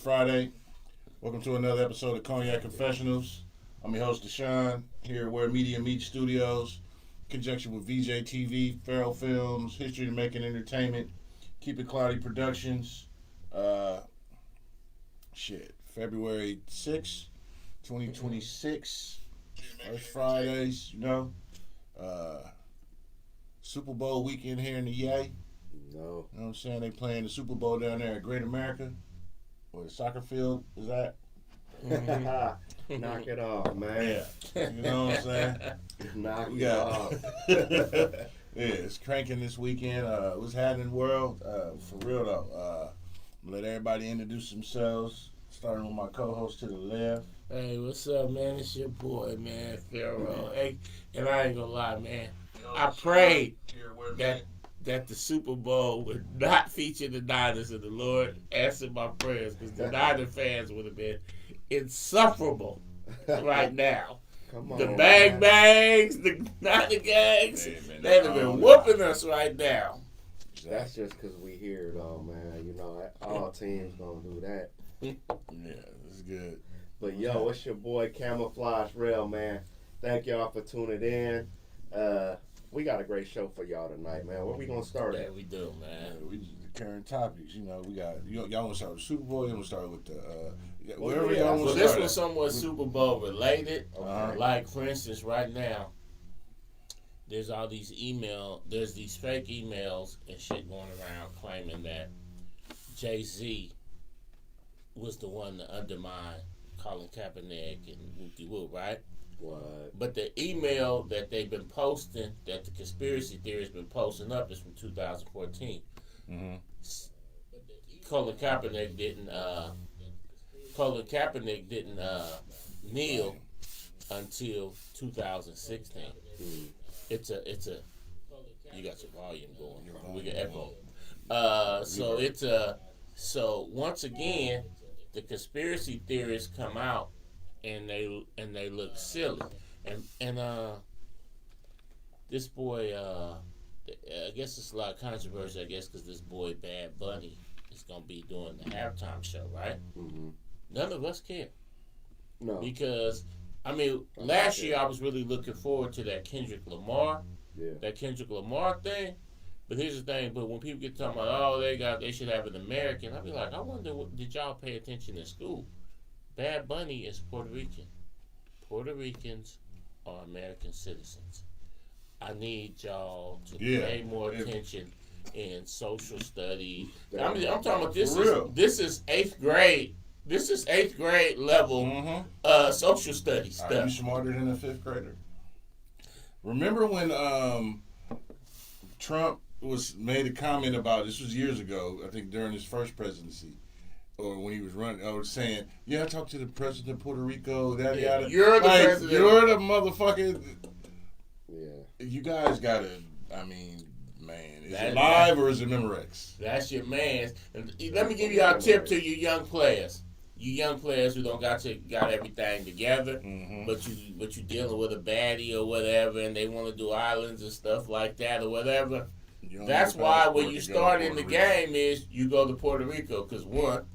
Friday. Welcome to another episode of Cognac Confessionals. I'm your host, Deshaun, here at Where Media Meet Studios, in conjunction with VJ TV, Farrell Films, History to Making Entertainment, Keep It Cloudy Productions. February 6th, 2026. First Fridays, Super Bowl weekend here in the Yay. No. You know what I'm saying? They playing the Super Bowl down there at Great America. Where the soccer field is at. Knock it off, man. Yeah. You know what I'm saying? Knock it off. Yeah, it's cranking this weekend. What's happening in the world? For real though. Let everybody introduce themselves. Starting with my co-host to the left. Hey, what's up, man? It's your boy, man, Farrell. Hey, and I ain't gonna lie, man. I prayed that the Super Bowl would not feature the Niners, and the Lord answered my prayers, because the Niner fans would have been insufferable right now. Come on, the bangs, the Niner gangs, they'd have been whooping us right now. That's just because we hear it all, man. You know, all teams gonna do that. Yeah, that's good. But yo, it's your boy Camouflage Rail, man. Thank y'all for tuning in. We got a great show for y'all tonight, man. Where we gonna start at? Yeah, we do, man. We just the current topics. You know, we got y'all want to start with the Super Bowl. You want to start with the wherever y'all want to So start. this was somewhat Super Bowl related. Okay. Like, for instance, right now, there's all these there's these fake emails and shit going around claiming that Jay-Z was the one to undermine Colin Kaepernick and whoop-de-whoop, right? What? But the email that they've been posting, that the conspiracy theory has been posting up, is from 2014. Mm-hmm. Colin Kaepernick didn't kneel until 2016. Mm. It's a. You got your volume going. We got echo. So once again, the conspiracy theorists come out and they look silly, and this boy, I guess it's a lot of controversy, I guess, because this boy Bad Bunny is gonna be doing the halftime show, right? Mm-hmm. None of us care, No. because I mean, last year I was really looking forward to that Kendrick Lamar thing. But here's the thing, but when people get talking about, they should have an American, I'll be like, I wonder, did y'all pay attention in school? Bad Bunny is Puerto Rican. Puerto Ricans are American citizens. I need y'all to pay more attention in social studies. I mean, I'm talking about this is 8th grade. This is 8th grade level social studies stuff. Are you smarter than a 5th grader? Remember when Trump made a comment about, this was years ago, I think during his first presidency, or when he was running, I was saying, I talked to the president of Puerto Rico, yada. You're the president. You're the motherfucker. Yeah. You guys gotta, I mean, man, is it live or is it Memorex? That's your man's. And let me give you a tip to you young players. You young players who don't got everything together, but you dealing with a baddie or whatever, and they want to do islands and stuff like that or whatever. That's why when you start in the game is you go to Puerto Rico, because one,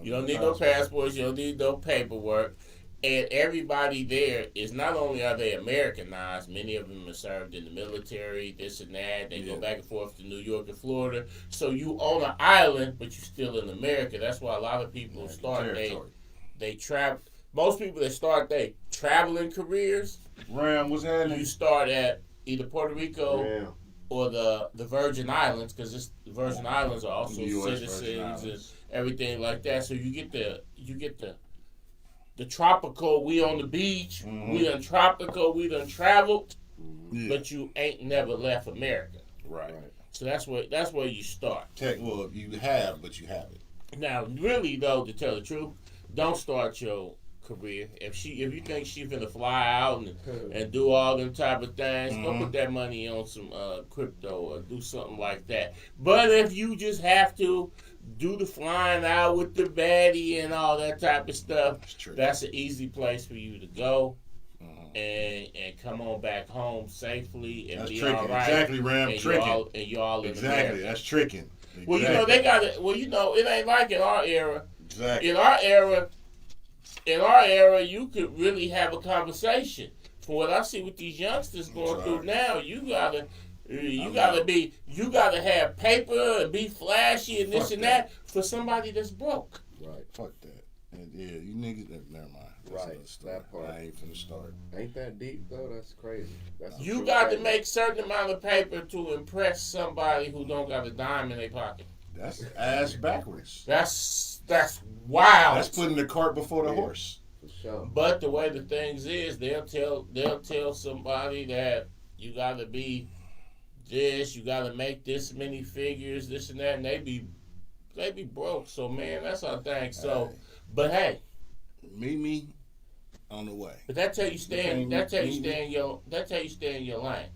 you don't need no passports, you don't need no paperwork, and everybody there is, not only are they Americanized, many of them are served in the military, this and that. They go back and forth to New York and Florida. So you own an island, but you're still in America. That's why a lot of people start they travel. Most people that start their traveling careers, what's happening? You start at either Puerto Rico or the Virgin Islands, because the Virgin Islands are also citizens and everything like that. So you get the tropical, we on the beach, we done tropical, we done traveled, but you ain't never left America. Right. So that's where you start. Well, you have, but you haven't. Now, really though, to tell the truth, don't start your career. If you think she's gonna fly out and do all them type of things, go put that money on some crypto or do something like that. But if you just have to do the flying out with the baddie and all that type of stuff, that's an easy place for you to go and come on back home safely and be all right. Exactly, Ram. And tricking. you all in exactly. America. That's tricking. Well, they got it. Well, it ain't like in our era. Exactly. In our era, you could really have a conversation. From what I see with these youngsters going through now, you gotta have paper and be flashy and this and that for somebody that's broke. Right. Fuck that. And yeah, you niggas. Never mind. Right. That part. I ain't finna start. Ain't that deep though? That's crazy. That's You got to make certain amount of paper to impress somebody who don't got a dime in their pocket. That's ass backwards. That's wild. That's putting the cart before the horse. For sure. But the way the things is, they'll tell somebody that you got to be this, you got to make this many figures, this and that, and they be broke. So man, that's our thing. So, but hey, meet me on the way. but that's how you stay in your lane.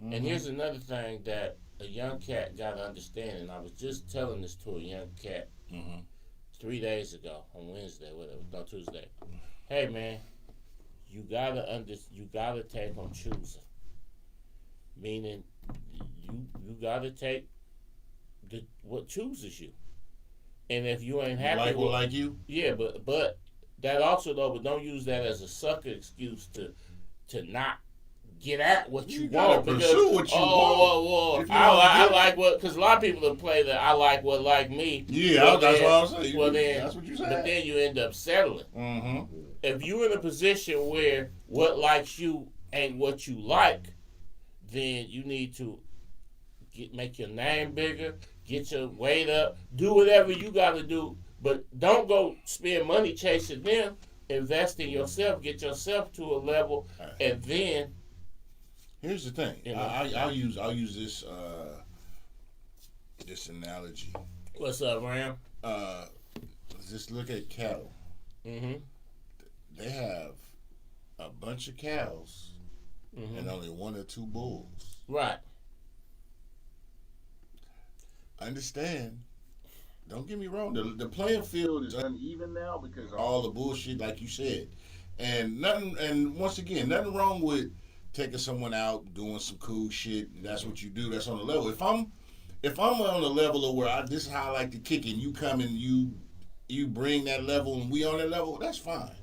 Mm-hmm. And here's another thing that a young cat got to understand, and I was just telling this to a young cat 3 days ago on Wednesday, Tuesday. Hey man, you gotta take on choosing. Meaning, you gotta take what chooses you. And if you ain't happy like you, yeah, but that also though, but don't use that as a sucker excuse to not get at what you want. Pursue what you want. I like what, because a lot of people will play that I like what like me. Yeah, that's what I was saying. Well, then, that's what you said. But then you end up settling. Mm-hmm. If you're in a position where what likes you ain't what you like, then you need to make your name bigger, get your weight up, do whatever you got to do, but don't go spend money chasing them. Invest in yourself, get yourself to a level, and then. Here's the thing. You know, I'll use this analogy. What's up, Ram? Just look at cattle. Mm-hmm. They have a bunch of cows and only 1 or 2 bulls. Right. Understand. Don't get me wrong. The playing field is uneven now because of all the bullshit, like you said, and nothing. And once again, nothing wrong with taking someone out, doing some cool shit. That's what you do. That's on the level. If I'm on the level of where this is how I like to kick, and you come and you bring that level, and we on that level, that's fine.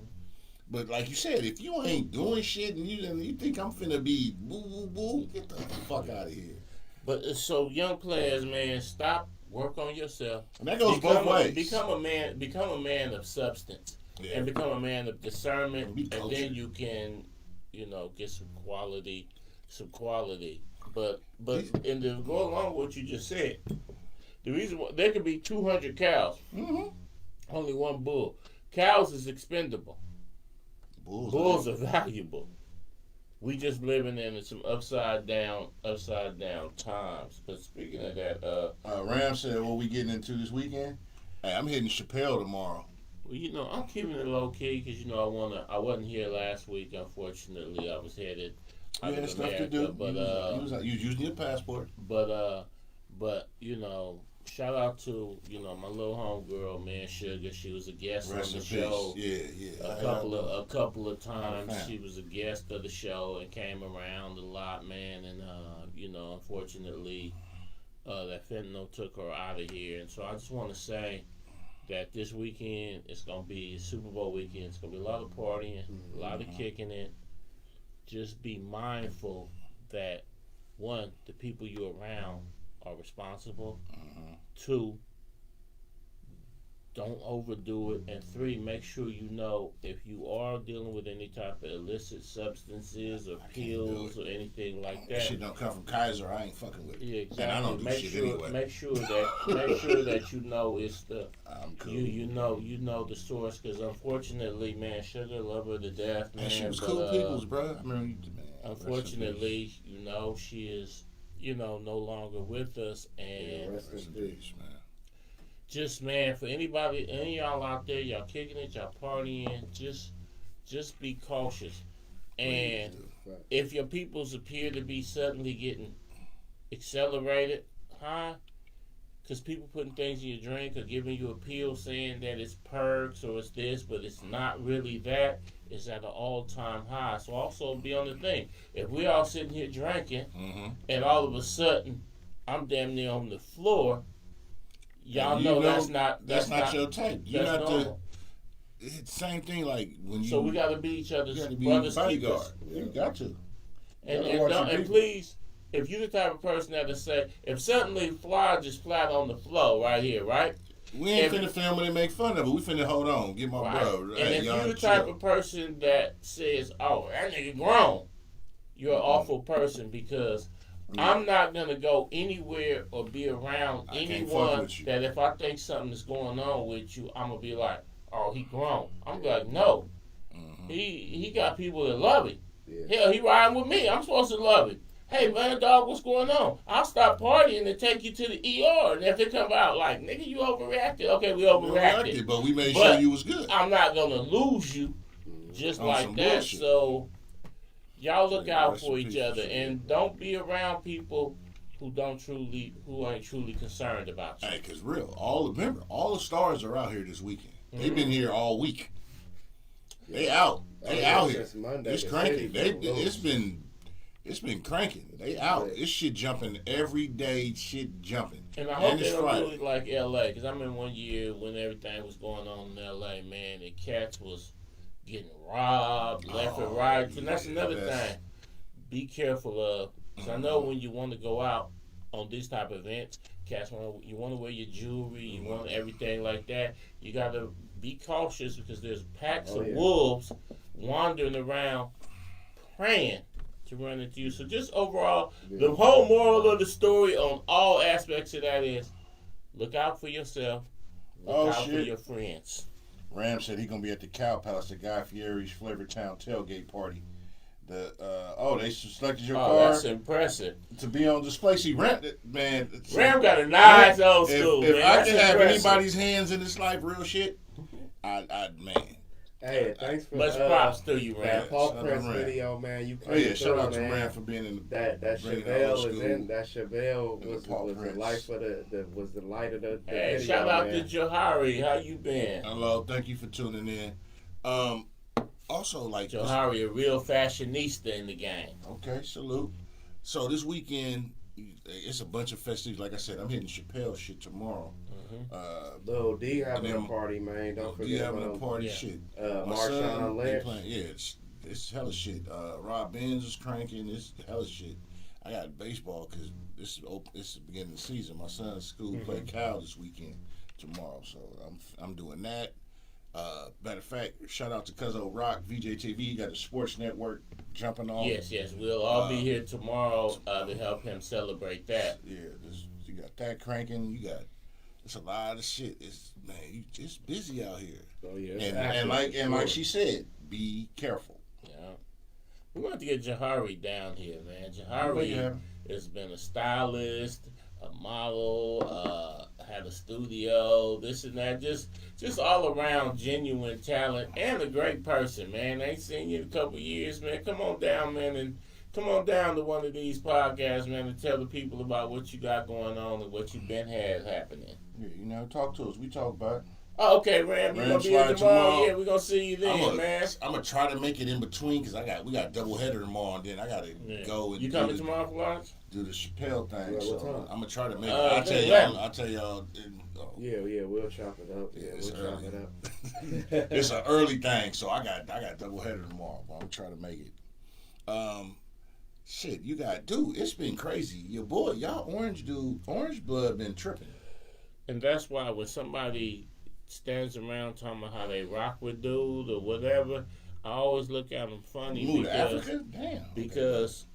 But like you said, if you ain't doing shit and you think I'm finna be boo boo boo, get the fuck out of here. But so young players, man, work on yourself. And that goes both ways. Become a man of substance, and become a man of discernment, and then you can, get some quality. But and to go along with what you just said, the reason why there could be 200 cows, only 1 bull. Cows is expendable. Bulls are valuable. We just living in some upside down times. But speaking of that, Ram said, "What we getting into this weekend?" Hey, I'm hitting Chappelle tomorrow. Well, I'm keeping it low key because I wasn't here last week. Unfortunately, I was headed. You had stuff to do, but you was using your passport. But shout out to my little homegirl, man, Sugar. She was a guest on the show. Yeah. A couple of times she was a guest of the show and came around a lot, man. And unfortunately, that fentanyl took her out of here. And so I just want to say that this weekend it's gonna be Super Bowl weekend. It's gonna be a lot of partying, a lot of kicking it. Just be mindful that 1, the people you're around are responsible. 2, don't overdo it. And 3, make sure if you are dealing with any type of illicit substances or pills or anything like that. Shit don't come from Kaiser. I ain't fucking with it. Yeah, exactly. And I don't do shit anyway. Make sure that it's the I'm cool. you know the source, because unfortunately, man, Sugar, love her to death, man. And she was cool peoples, bro. I mean, man, unfortunately, she is no longer with us, and rest in peace, man. Just, man, for any of y'all out there, y'all kicking it, y'all partying, just be cautious. And if your peoples appear to be suddenly getting accelerated high, because people putting things in your drink or giving you a pill saying that it's perks or it's this, but it's not really that, it's at an all-time high. So also be on the thing. If we all sitting here drinking, and all of a sudden I'm damn near on the floor, y'all And know that's not your type. You're that's not normal. It's the same thing like when you. So we got to be each you other's got to be brothers bodyguard. keepers. You got to. And gotta watch your and people. please, if you're the type of person that'll say, if something fly just flat on the floor right here, right? We ain't If- finna film it and make fun of it. We finna hold on, get my Right. bro. And Hey, if y'all you're the chill. type of person that says, "Oh, that nigga grown," you're an awful person because I'm not gonna go anywhere or be around I can't fuck anyone with you. that if I think something is going on with you, I'm gonna be like, "Oh, he grown." I'm like, "No, he got people that love him. Yeah. Hell, he riding with me. I'm supposed to love him." Hey man, dog, what's going on? I'll stop partying and take you to the ER. And if they come out like, nigga, you overreacted. Okay, we We overreacted. reacted, but we made But sure you was good. I'm not gonna lose you just On like some that. bullshit. So y'all look Yeah, out rest for in each peace, other shit. and don't be around people who ain't truly concerned about you. Hey, cause real, all the stars are out here this weekend. They've been here all week. They out. They out here. Since Monday, It's the cranking. city been It's been cranking. They out. This shit jumping every day. Shit jumping. And I hope And they it's don't Friday. do it like LA, because I remember one year when everything was going on in LA, man, and cats was getting robbed left and right. And that's another thing. Be careful of, because I know when you want to go out on these type of events, cats you want to wear your jewelry, you want everything like that. You got to be cautious because there's packs of wolves wandering around praying to run into you. So just overall, the whole moral of the story on all aspects of that is look out for yourself, look out for your friends. Ram said he gonna be at the Cow Palace, the Guy Fieri's Flavortown tailgate party. They selected your car That's impressive. to be on display. See, Ram Got a nice old If, school, if man. I That's could have impressive. anybody's hands in this life, real shit, man. Hey, thanks for Much props to you, Ram. that Paul Shout out Press to Ram. video, man. You Oh yeah, came shout out through, to man. Ram for being in the That bringing Chevelle old is school in. That Chevelle and was the Paul the Prince. life of was the light of the Hey, video, shout out man. to Johari. How you been? Hello, thank you for tuning in. Also, like Johari, a real fashionista in the game. okay, salute. So this weekend, it's a bunch of festivities. Like I said, I'm hitting Chappelle shit tomorrow. Lil D having and a party, man. Don't D forget having a about party, yeah. shit. My Marshawn son, they Lynch. playing, yeah, it's hella shit. Rob Benz is cranking. It's hella shit. I got baseball because this is the beginning of the season. My son's school play Cal this weekend tomorrow, so I'm doing that. Matter of fact, shout out to Cuzzo Rock, VJTV, got the Sports Network jumping on. Yes, we'll all be here tomorrow to help him celebrate that. Yeah, you got that cranking. It's a lot of shit. It's busy out here. Oh yeah, And like she said, be careful. Yeah. We want to get Johari down here, man. Johari has been a stylist, a model, had a studio, this and that. Just all around genuine talent and a great person, man. Ain't seen you in a couple of years, man. Come on down, man, and come on down to one of these podcasts, man, and tell the people about what you got going on and what you've been had happening. Yeah, talk to us. We talk about it. Oh, okay, Ram. You gonna be here tomorrow? Yeah, we're gonna see you then, man. I'm gonna try to make it in between because we got double header tomorrow, and then I gotta go and you coming tomorrow for lunch? do the Chappelle thing. Yeah, so what time? I'm gonna try to make it. Okay, I'll tell y'all. Yeah, we'll chop it up. Yeah, We'll it's chop early. it up. It's an early thing, so I got double header tomorrow. But I'm trying to make it. Shit, it's been crazy. Your boy, y'all orange blood been tripping. And that's why when somebody stands around talking about how they rock with dude or whatever, I always look at them funny Move to Africa? Damn. Because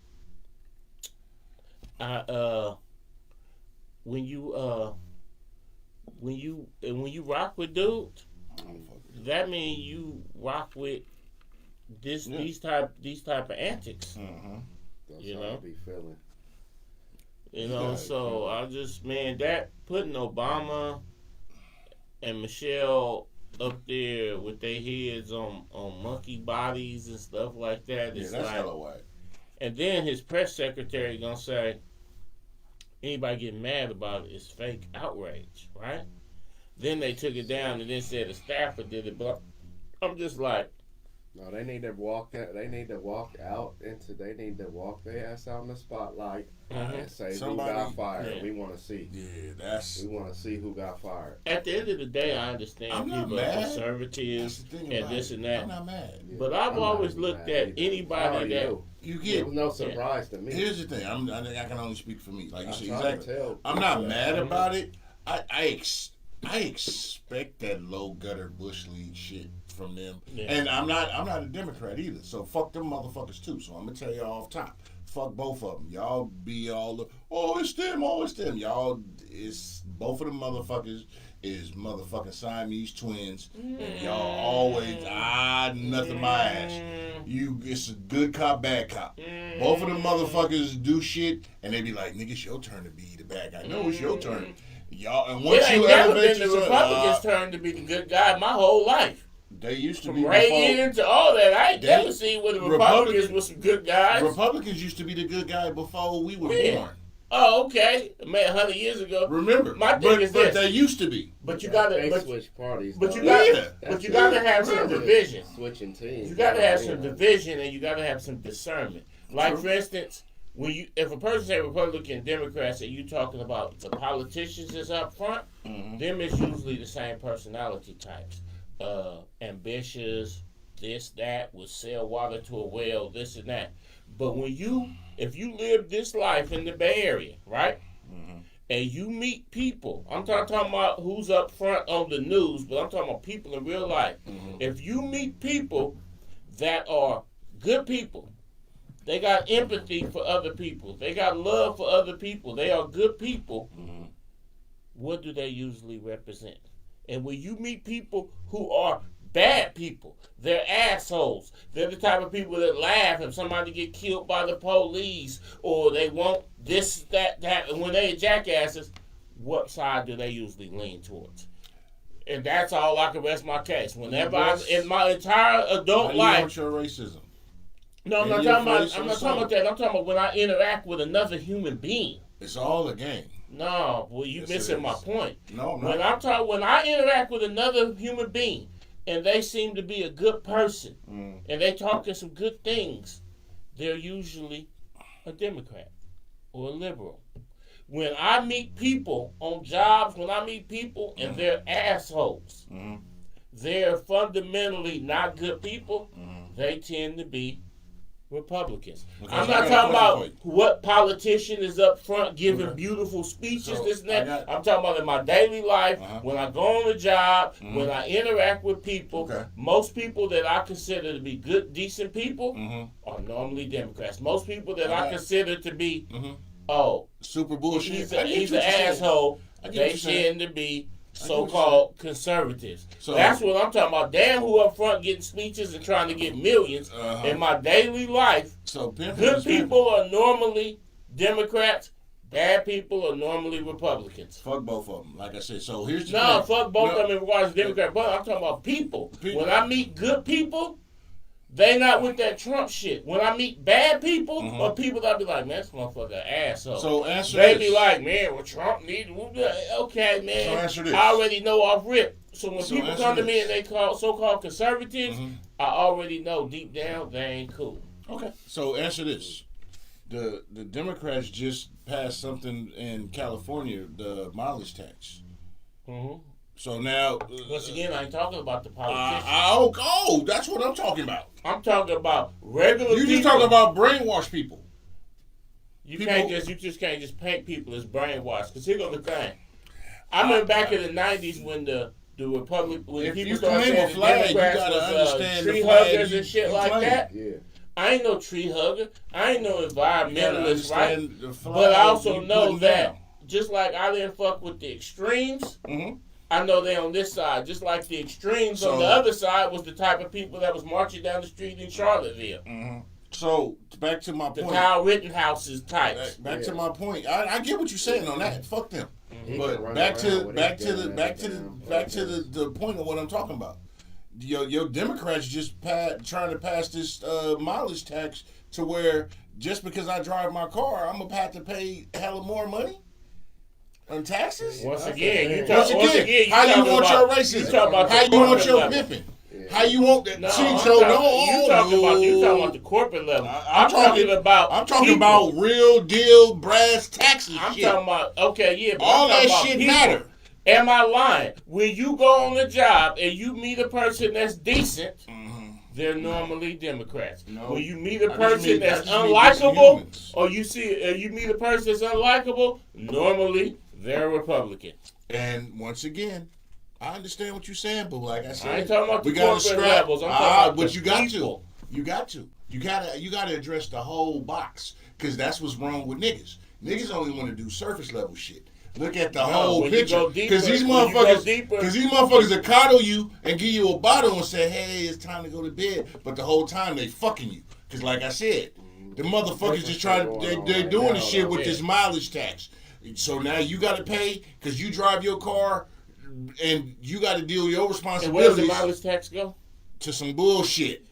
when you rock with dude, that means you rock with these type of antics. Mm-hmm. That's You how know? I be feeling. So I just, man, that putting Obama and Michelle up there with their heads on monkey bodies and stuff like that. Yeah, It's that's like, hella white. and then his press secretary gonna say anybody getting mad about it is fake outrage, right? Then they took it down and then said the staffer did it, but I'm just like, No, they need to walk that. They need to walk out into. They need to walk their ass out in the spotlight and say Somebody- who got fired. yeah. We want to see. Yeah, that's. We want to see who got fired. At the end of the day, I understand I'm not people are mad. conservative That's the thing and about this it. and that. I'm not mad. Yeah, But I've I'm not always even looked mad at either. anybody I already that- knew. You It get. was no surprise to me. Here's the thing. I can only speak for me. Like you said, I tried to exactly. tell I'm not people mad that. about it. I expect that low gutter bush league shit from them, Yeah. and I'm not a Democrat either. So fuck them motherfuckers too. So I'm gonna tell y'all off top. Fuck both of them. Y'all be all the it's them. Y'all it's both of them motherfuckers is motherfucking Siamese twins, and y'all always nothing my ass. It's a good cop, bad cop. Both of them motherfuckers do shit, and they be like, nigga, it's your turn to be the bad guy. No, it's your turn. Y'all, and once It ain't you never elevate been the yourself, Republicans' turn to be the good guy my whole life. they used to From be before. Reagan to all that, I ain't They- never seen where the Republicans were some good guys. Republicans used to be the good guy before we were Yeah. born. Oh, okay. Man, 100 years ago. Remember, My thing is but this. they used to be. But you They gotta, switch parties. but though. you got, Yeah. but you gotta have some division. Switching teams. You gotta have some You know. division, and you gotta have some discernment. Like True. for instance, if a person say Republican, Democrats, and you talking about the politicians that's up front, them is usually the same personality types. Ambitious, this, that, will sell water to a well, this and that. But if you live this life in the Bay Area, right? And you meet people, I'm not talking about who's up front on the news, but I'm talking about people in real life. If you meet people that are good people, they got empathy for other people, they got love for other people, they are good people, what do they usually represent? And when you meet people who are bad people, they're assholes. They're the type of people that laugh if somebody get killed by the police, or they want this, that, and when they jackasses, what side do they usually lean towards? And that's all I can rest my case. Whenever in my entire adult How you life, want your racism? no, I'm in not your talking about. face I'm or not talking about that. I'm talking about when I interact with another human being. It's all a game. No, well, you Yes, it missing my is. point. No, When no. when I interact with another human being, and they seem to be a good person, and they talking some good things, they're usually a Democrat or a liberal. When I meet people on jobs, when I meet people and they're assholes, they're fundamentally not good people, they tend to be Republicans. Okay, I'm so I not got a talking about question for what politician is up front giving Okay. beautiful speeches, So, this and that. I got- I'm talking about in my daily life, Uh-huh. when I go on the job, when I interact with people. Okay. Most people that I consider to be good, decent people Mhm. are normally Democrats. Most people that I Okay. consider to be, Mhm. super bullshit. he's I get an what you're saying. asshole, I get what they you're saying. tend to be get what you're so-called conservatives. So- That's what I'm talking about. Damn who up front getting speeches and trying to get millions. Uh-huh. In my daily life, So pimping good is pimping. people are normally Democrats. Bad people are normally Republicans. Fuck both of them. Like I said. So here's the No, thing. fuck both No. of them in regards to Democrat. But I'm talking about people. People. When I meet good people, they not with that Trump shit. When I meet bad people, or people that be like, man, this motherfucker an asshole. So answer They this. be like, man, well, Trump need. Okay, man. So answer this. I already know off rip. So when So people answer come to me this. and they call so-called conservatives, I already know deep down they ain't cool. Okay. So answer this. The Democrats just passed something in California, the mileage tax. Mm-hmm. So now, Once again, I ain't talking about the politicians. that's what I'm talking about. I'm talking about regular You people. just talking about brainwash people. You people- just can't just paint people as brainwashed. Because here goes the thing. I remember back in the '90s when the Republic when If people you started claim saying a the flag, you Democrats gotta was understand tree the flag huggers you- and shit you like claim. that. Yeah. I ain't no tree hugger. I ain't no You gotta environmentalist, right? understand the flag But I also you know putting that down. just like I didn't fuck with the extremes, Mhm. I know they on this side. Just like the extremes So- on the other side was the type of people that was marching down the street in Charlottesville. So back to my The point. Kyle Rittenhouse's types. Back to my point. I get what you're saying on that. Fuck them. He can But run back around to with back his to gun the and back to the everything. back to the point of what I'm talking about. Your Democrats just trying to pass this mileage tax to where just because I drive my car, I'm gonna have to pay hella more money on taxes. Once That's again, the you thing. talk. Once again, how you talking want about, your racism? You talk about How you want your level. pimping? How you want that? No, See, you so talking about the corporate level. I'm talking about people. Real deal brass taxes. I'm shit. talking about but all I'm talking that about shit people. matter. Am I lying? When you go on a job and you meet a person that's decent, they're normally Democrats. No. When you meet a person that's I unlikable, or you meet a person that's unlikable, normally they're Republican. And once again, I understand what you're saying, but like I said, I ain't talking about the we gotta corporate levels. I'm talking about but the you got people. to. You gotta address the whole box, because that's what's wrong with niggas. Niggas only want to do surface level shit. Look at the whole picture, because these motherfuckers will coddle you and give you a bottle and say, "Hey, it's time to go to bed," but the whole time they fucking you, because like I said, the motherfuckers just they're doing the shit with this mileage tax. So now you got to pay because you drive your car, and you got to deal with your responsibilities. And where does the mileage tax go? To some bullshit.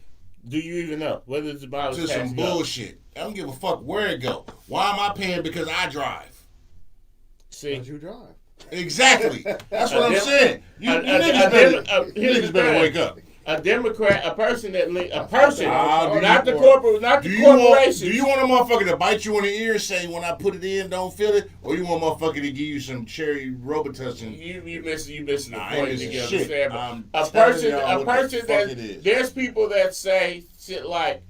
Do you even know where does the mileage tax go? To some bullshit. I don't give a fuck where it go. Why am I paying? Because I drive. See, you drive. Exactly. That's what I'm saying. You niggas better wake up. A Democrat, not the Do corporation. you want a motherfucker to bite you in the ear and say, when I put it in, don't feel it? Or you want a motherfucker to give you some cherry Robitussin? You missing the point. Shit. A person that there's people that say shit like,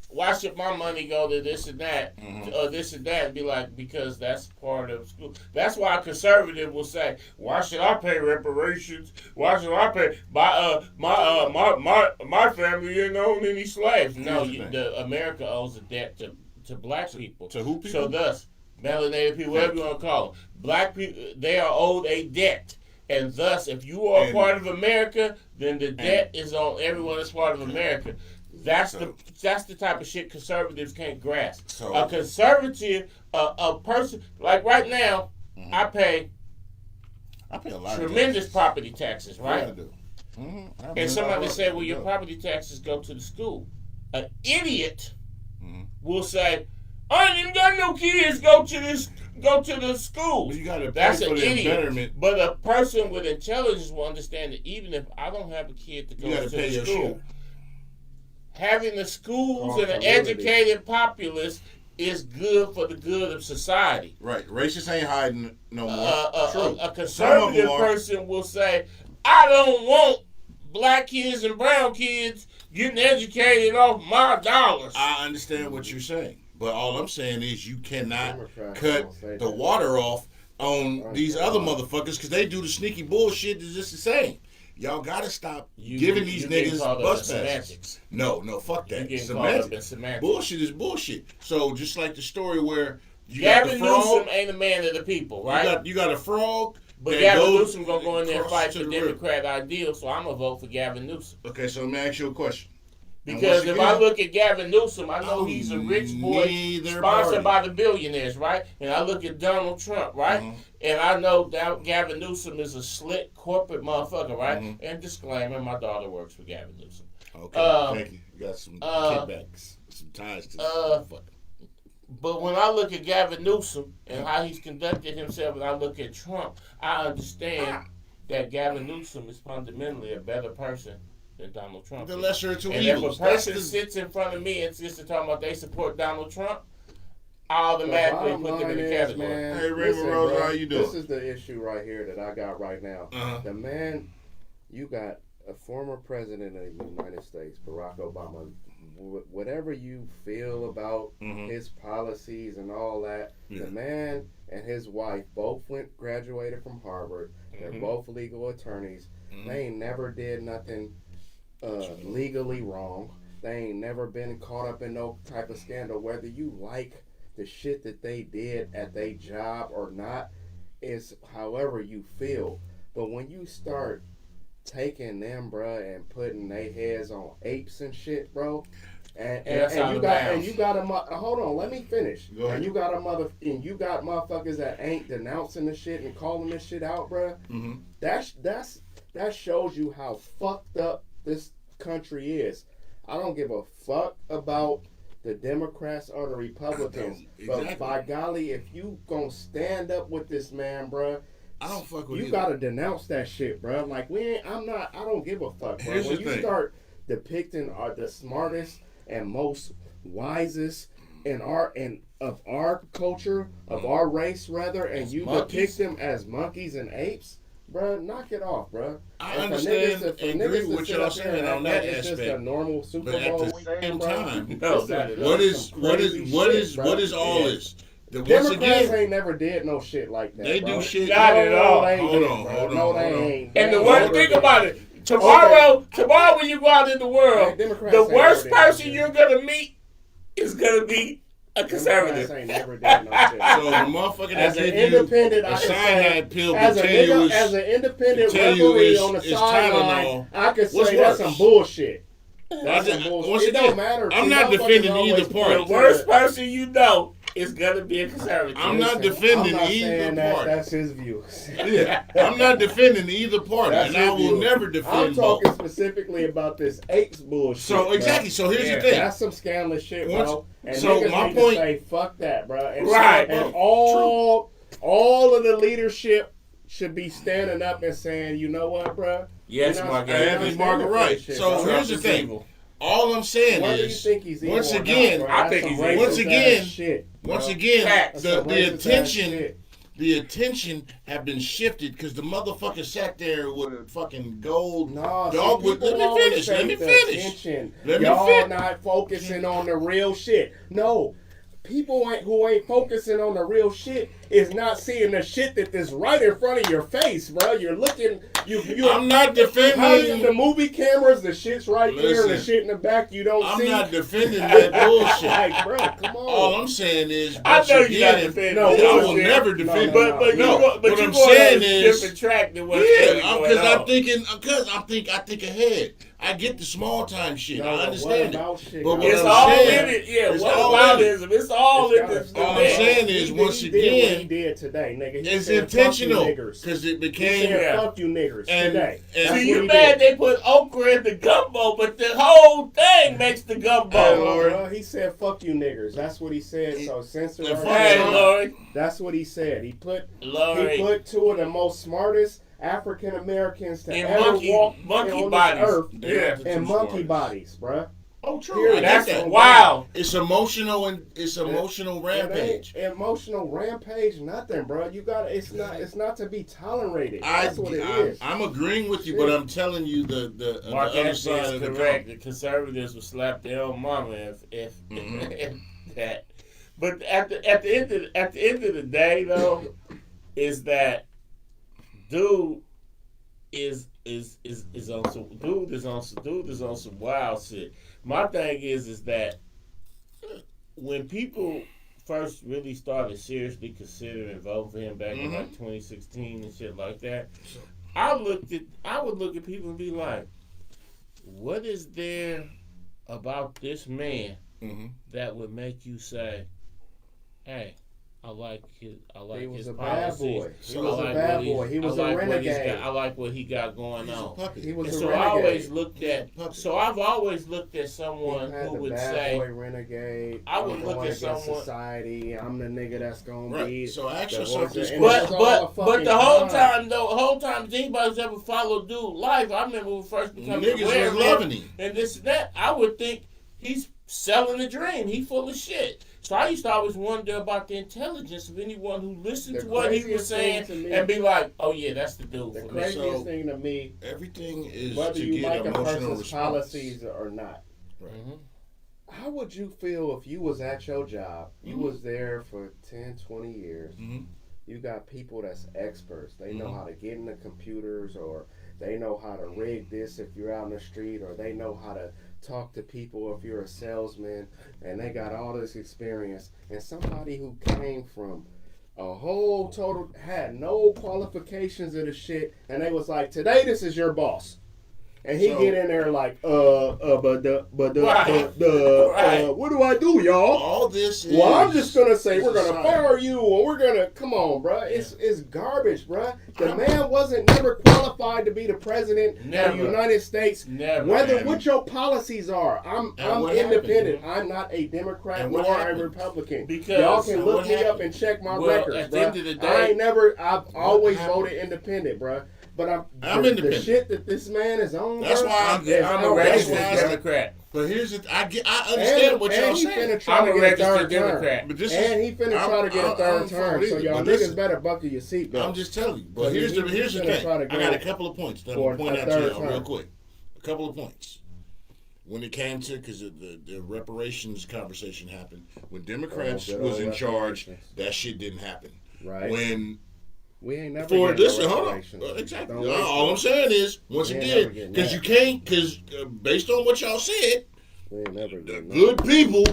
why should my money go to this and that, or this and that, and be like, because that's part of school. That's why a conservative will say, why should I pay reparations? Why should I pay? My family didn't own any slaves. No, America owes a debt to black people. To who people? So thus, melanated people, whatever you want to call them, black people, they are owed a debt. And thus, if you are part of America, then the debt is on everyone that's part of America. That's the type of shit conservatives can't grasp. So, a conservative, a person like right now, I pay a lot tremendous property taxes, right? Yeah, I do. And somebody said, "Well, your property taxes go to the school." An idiot will say, "I ain't even got no kids go to the school." Well, you gotta pay That's for an the idiot. betterment. But a person with intelligence will understand that even if I don't have a kid to go to the school, having the schools and an educated populace is good for the good of society. Right. Racists ain't hiding no more. A conservative person will say, I don't want black kids and brown kids getting educated off my dollars. I understand what you're saying. But all I'm saying is you cannot cut the water off on these other motherfuckers because they do the sneaky bullshit that's just the same. Y'all gotta stop giving these niggas bus passes. No, fuck that. Semantics. Bullshit is bullshit. So just like the story where Gavin Newsom ain't a man of the people, right? You got a frog. But Gavin Newsom gonna go in there and fight for Democrat ideals, so I'm gonna vote for Gavin Newsom. Okay, so let me ask you a question. Because if I look at Gavin Newsom, I know he's a rich boy sponsored by the billionaires, right? And I look at Donald Trump, right? And I know that Gavin Newsom is a slick corporate motherfucker, right? And disclaimer, my daughter works for Gavin Newsom. Okay, thank you. You got some kickbacks, some ties to this motherfucker. But when I look at Gavin Newsom and how he's conducted himself, and I look at Trump, I understand that Gavin Newsom is fundamentally a better person than Donald Trump. The lesser of two evils. And if a person sits in front of me and just talking about they support Donald Trump, I automatically put them in the category. Man, hey, Raymond Rose, how you doing? This is the issue right here that I got right now. The man, you got a former president of the United States, Barack Obama. Whatever you feel about his policies and all that, the man and his wife both graduated from Harvard. They're both legal attorneys. They ain't never did nothing legally wrong. They ain't never been caught up in no type of scandal. Whether you like the shit that they did at their job or not is however you feel. But when you start taking them, bruh, and putting their heads on apes and shit, bro, and you got hold on, let me finish. And you got motherfuckers that ain't denouncing the shit and calling this shit out, bruh. That shows you how fucked up this country is. I don't give a fuck about the Democrats or the Republicans. Exactly. But by golly, if you gonna stand up with this man, bruh, I don't fuck with you. You gotta denounce that shit, bruh. Like I don't give a fuck, bruh. When you start depicting are the smartest and most wisest of our culture, of our race rather, and you depict them as monkeys and apes, bruh, knock it off, bruh. I understand and agree with what y'all saying on that it's aspect. just a normal Super But Bowl at the same time, No, what is all this? Once Democrats again, ain't never did no shit like that. they bro. do shit. Not at all. Hold on. No, they ain't. And the They worst never thing did. about it, tomorrow when you go out in the world, Hey, Democrats the ain't worst never did person no you're gonna meet is gonna be a conservative. Democrats ain't never did no shit. So the motherfucker that As an give independent, you I a can cyanide pill as to a tell you nigga, it's, as an independent tell you referee it's- on the it's sideline, Tylenol, I could what's say that's worse? some bullshit. I That's just- some bullshit. once It again, don't matter. I'm See, not motherfuckers defending always either point party. The to worst person you know is gonna be a conservative. I'm not Listen, defending I'm not either saying that party. that's his views. Yeah, I'm not defending either party, That's and I his will views. never I'm defend talking both. specifically about this apes bullshit. So exactly. So here's Yeah. the thing. That's some scandalous shit, Once- bro. And so niggas my need point- to say fuck that, bro. And Right. And all of the leadership should be standing up and saying, you know what, bro? Yes, We're not- Margaret. we're not Anthony standing Margaret for right. this shit, So bro. here's the thing. All I'm saying Whether you is, think he's evil once or again, not, bro, I that's think some he's racist evil. Once again- ass shit, once bro. again, Facts. That's some the racist ass attention. shit. The attention have been shifted because the motherfucker sat there with a fucking gold No, dog. see, Let people me always finish. Let take me the finish. attention. Let me Y'all fin- not focusing on the real shit. No, people who ain't focusing on the real shit is not seeing the shit that's right in front of your face, bro. You're looking. You. I'm not How is defending. the movie cameras? The shit's right there, and the Listen, shit in the back you don't I'm see. not defending that bullshit. Like, bro, come on. All I'm saying is, I once know you're not again, defending. No, I will bullshit. never defend. No, But No, you what going I'm on saying a is, different track than what's really yeah, going because on. I think ahead. I get the small time shit. No, I what understand about it. shit, But guys? what It's I'm all saying, in it. Yeah, it's what all about in it. ism? It's all in this. All I'm saying is, once he did what he again, did today, nigga. He it's said, intentional "Fuck you niggers." because it He became. said, Yeah. "Fuck you niggers" And- today. and- That's See, what you he mad did. they put okra in the gumbo, but the whole thing makes the gumbo. Hey, No, Lord. bro, he said, "Fuck you niggers." That's what he said. So censor. And our fuck Hey, Trump. Lord. That's what he said. He put Lord. two of the most smartest African Americans to And ever walk monkey on bodies. this earth, They're not the and two monkey smartest. bodies, bruh. Oh, true. Period. I get That's that. wow. It's emotional and it's emotional rampage. It ain't emotional rampage, nothing, bro. You got it's not to be tolerated. That's what it is. I'm agreeing with you, but I'm telling you the Mark other Anthony side is of the correct. coin. The conservatives would slap their own mama if that. But at the end of the day, though, is that dude is on some wild shit. My thing is that when people first really started seriously considering voting for him back in like 2016 and shit like that, I would look at people and be like, what is there about this man that would make you say, hey, I like his He was his a bad policies. boy. He So was I a like bad boy. He was a renegade. I like what he got going He's a on. puppet. He was And a so renegade. I always looked at. Puppet. So I've always looked at He someone had who the would bad say, boy renegade. I would I'm look going at against someone- society. I'm the nigga that's gonna be. Right. So ask the yourself voice this of- and question. it's but all a but fucking the whole con. time though, if anybody's ever followed dude life, I remember when we first became Niggas aware was of loving him him. and this and that. I would think he's selling a dream. He full of shit. So I used to always wonder about the intelligence of anyone who listened The to what he was craziest thing saying to me- and be like, "Oh yeah, that's the dude The for me." craziest So- thing to me, Everything is whether to you get like a emotional person's response. policies or not, Mhm. how would you feel if you was at your job, you was there for 10, 20 years, you got people that's experts, they know how to get in the computers, or they know how to rig this if you're out in the street, or they know how to talk to people if you're a salesman, and they got all this experience, and somebody who came from a whole total, had no qualifications of the shit, and they was like, today this is your boss. And he So- get in there like, Right. what do I do, y'all? All this is. Well, I'm just gonna say we're gonna society. fire you, or we're gonna come on, bruh. It's garbage, bruh. The man wasn't never qualified to be the president of Never. the United States. Never. Whether And- what your policies are, I'm what independent. happened? I'm not a Democrat And nor what a happened? Republican. Because- Y'all can and look what me up happened? and check my Well, records, at the bruh. end of the day- I've always happened? voted independent, bruh. But I'm the independent. shit that this man is on. That's bro, why I'm a registered Democrat. But here's the I understand what y'all saying. I'm a registered Democrat. But this and he finna try to get a third term, so y'all niggas better buckle your seatbelt. I'm just telling you. But here's the thing. I got a couple of points that I'm going to point out to y'all real quick. A couple of points. When it came to, because the reparations conversation happened, when Democrats was in charge, that shit didn't happen. Right. When we ain't never for getting listen, hold on. Exactly. All I'm saying is, once again, because you can't, because based on what y'all said, we ain't never the good people,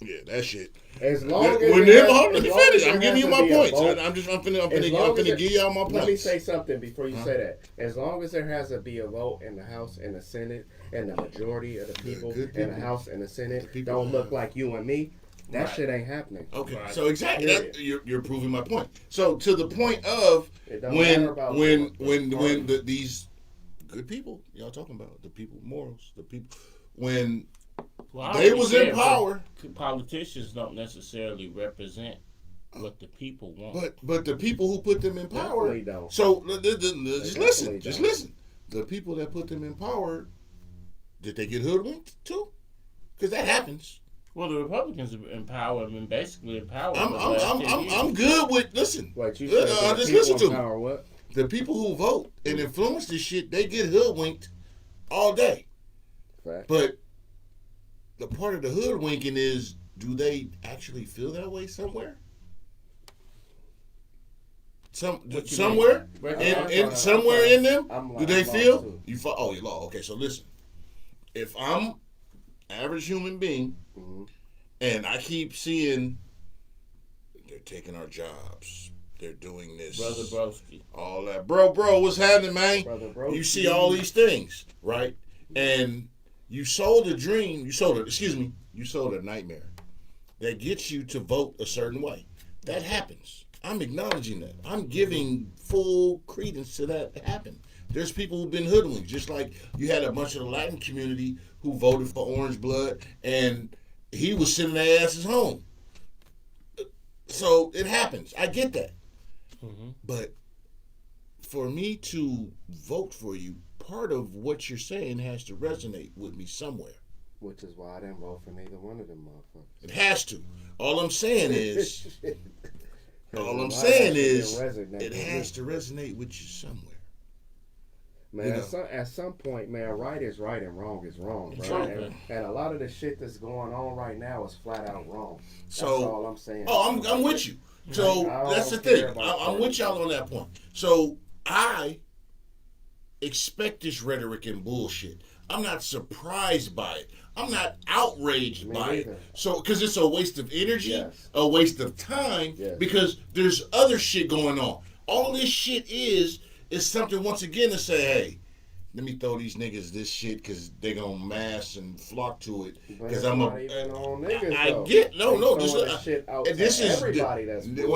yeah, that shit. As long as when them, hold on, let me finish. I'm giving you my points. I'm finna give y'all my points. Let me say something before you say that. As long as there has to be a vote in the House and the Senate, and the majority of the people in the House and the Senate don't look like you and me, that shit ain't happening. Okay, so exactly, you're proving my point. So to the point of when these good people y'all talking about, the people morals, the people when they was in power. Politicians don't necessarily represent what the people want. But the people who put them in power don't. So just listen. The people that put them in power, did they get hoodwinked too? Because that happens. Well, the Republicans in power have been basically in power. I'm good with listen. What you said? Just listen to me. What? The people who vote and influence this shit, they get hoodwinked all day. Right. But the part of the hoodwinking is, do they actually feel that way somewhere? Somewhere in them, do they feel? Oh, you're lost. Okay, so listen. If I'm average human being, and I keep seeing they're taking our jobs, they're doing this, Brother Broski, all that, bro, what's happening, man? You see all these things, right? And you sold a dream. You sold a nightmare that gets you to vote a certain way. That happens. I'm acknowledging that. I'm giving full credence to that happen. There's people who've been hoodwinked, just like you had a bunch of the Latin community who voted for Orange Blood, and he was sending their asses home. So it happens. I get that. Mm-hmm. But for me to vote for you, part of what you're saying has to resonate with me somewhere. Which is why I didn't vote for neither one of them motherfuckers. It has to. All I'm saying is, it has to resonate with you somewhere. Man, at some point, man, right is right and wrong is wrong, bro. And a lot of the shit that's going on right now is flat out wrong. That's all I'm saying. Oh, I'm with you. So that's the thing. I'm with y'all on that point. So I expect this rhetoric and bullshit. I'm not surprised by it. I'm not outraged by it. So, because it's a waste of energy, a waste of time, because there's other shit going on. All this shit is something, once again, to say, hey, let me throw these niggas this shit because they're going to mass and flock to it. Because I'm when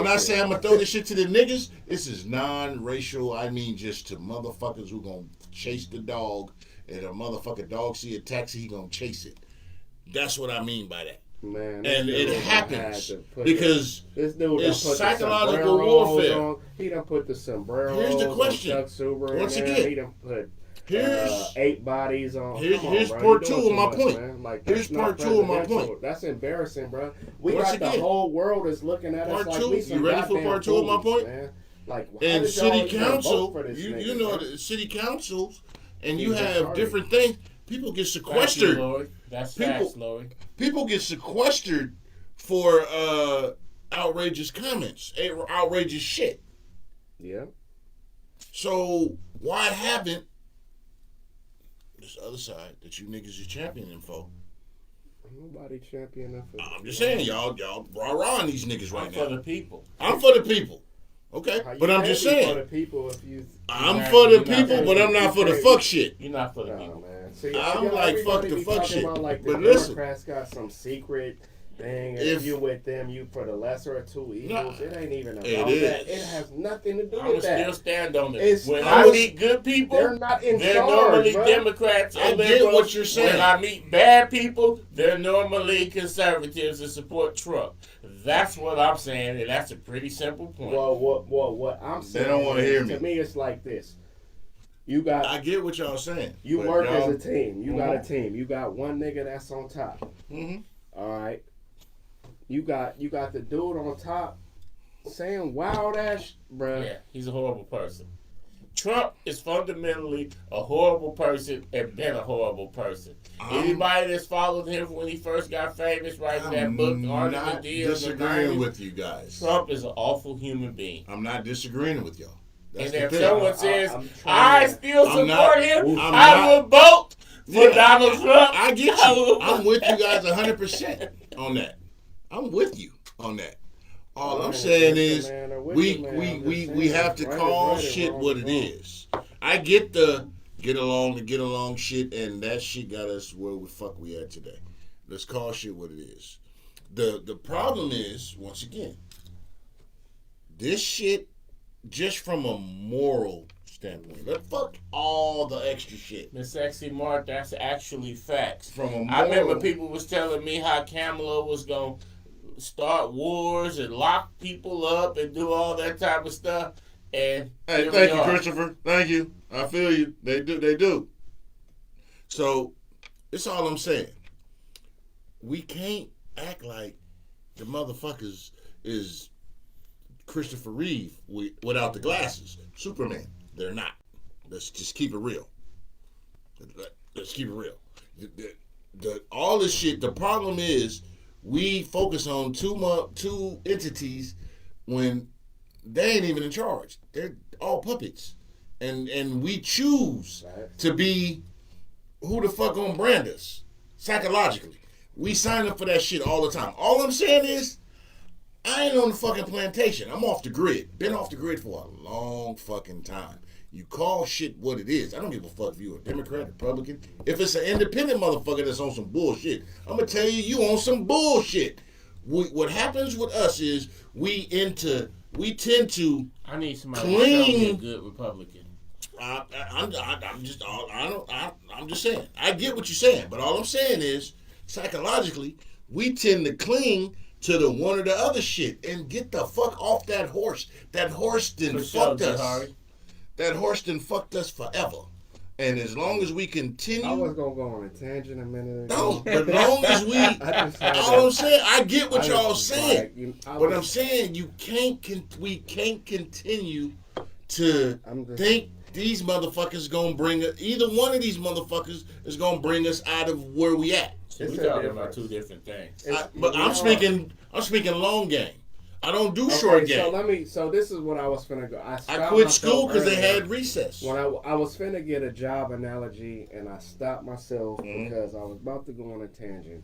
I say I'm going to throw this shit to the niggas, this is non-racial. I mean just to motherfuckers who going to chase the dog. And a motherfucking dog see a taxi, he gonna chase it. That's what I mean by that. Man, and it happens because this dude it's psychological warfare. He done put the sombrero. Here's the question. Once again, he done put 8 bodies on. Here's part 2 of my point. Like, here's part 2 of my point. That's embarrassing, bro. The whole world is looking at us like we some you ready for part 2 of my point? Man. Like, and city council, you know, the city councils. And you have different things. People get sequestered. That's facts, Lori. People get sequestered for outrageous comments, outrageous shit. Yeah. So why haven't this other side that you niggas is championing for? Nobody championing for. I'm just saying, y'all rah-rah these niggas right now. I'm for the people. I'm for the people. Okay, but I'm just saying. For the people if you, I'm for the people, but I'm not for the fuck shit. You're not for the people. Man. See, I'm like fuck the fuck shit. About, like, but the listen, Democrats got some secret thing. And if you with them, you for the lesser of two evils. It ain't even about that. It has nothing to do with that. I'm still stand on it. When I meet good people, they're not in they're charge, normally bro. Democrats or I liberals. get what you're saying. When I meet bad people, they're normally conservatives and support Trump. That's what I'm saying, and that's a pretty simple point. Well, what I'm saying, They don't want to hear me. To me, it's like this. I get what y'all saying. You work as a team. You got a team. You got one nigga that's on top. Mm-hmm. All right. You got the dude on top saying wild ass, bruh. Yeah, he's a horrible person. Trump is fundamentally a horrible person and been a horrible person. Anybody that's followed him when he first got famous, writing that book, Art of the Deal, disagreeing with you guys. Trump is an awful human being. I'm not disagreeing with y'all. That's and if thing. someone says, I still support him, I will not, vote for Donald Trump. I get you. I'm with you guys 100% on that. I'm with you on that. All I'm saying is we have to call shit what it is. I get the get along shit, and that shit got us where the fuck we at today. Let's call shit what it is. The problem is, once again, this shit, just from a moral standpoint, fuck all the extra shit. Miss Sexy Mark, that's actually facts. From a moral, I remember people was telling me how Kamala was going to start wars and lock people up and do all that type of stuff. And hey, thank you, Christopher. Thank you. I feel you. They do. So, it's all I'm saying. We can't act like the motherfuckers is Christopher Reeve without the glasses. Superman. They're not. Let's just keep it real. Let's keep it real. All this shit, the problem is we focus on two entities when they ain't even in charge. They're all puppets. And we choose to be who the fuck gonna brand us psychologically. We sign up for that shit all the time. All I'm saying is, I ain't on the fucking plantation. I'm off the grid. Been off the grid for a long fucking time. You call shit what it is. I don't give a fuck if you're a Democrat, Republican. If it's an independent motherfucker that's on some bullshit, I'm gonna tell you on some bullshit. What happens with us is we tend to. I need somebody to tell me a good Republican. I'm just saying. I get what you're saying, but all I'm saying is psychologically we tend to cling to the one or the other shit and get the fuck off that horse. That horse done fucked us. That horse done fucked us forever. And as long as we continue, I was gonna go on a tangent a minute ago. No, but as long as we, all I'm saying, I get what y'all saying. But I'm saying we can't continue to think these motherfuckers gonna bring us. Either one of these motherfuckers is gonna bring us out of where we at. We're talking about two different things. But I'm speaking long game. I don't do short game. So this is what I was finna go. I quit school because they had recess. When I was finna get a job analogy, and I stopped myself because I was about to go on a tangent.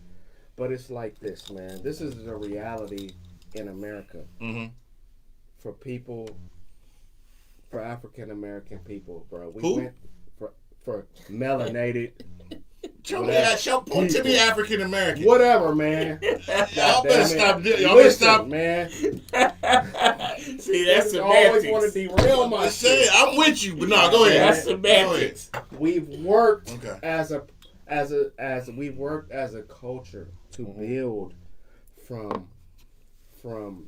But it's like this, man. This is the reality in America for people, for African American people, bro. We went for melanated. Point to me African American. Whatever, man. Y'all better stop. Y'all better stop, man. See, that's semantics. Always want to derail my shit. I'm with you, but no, go ahead. That's semantics. We've worked as we've worked as a culture to build from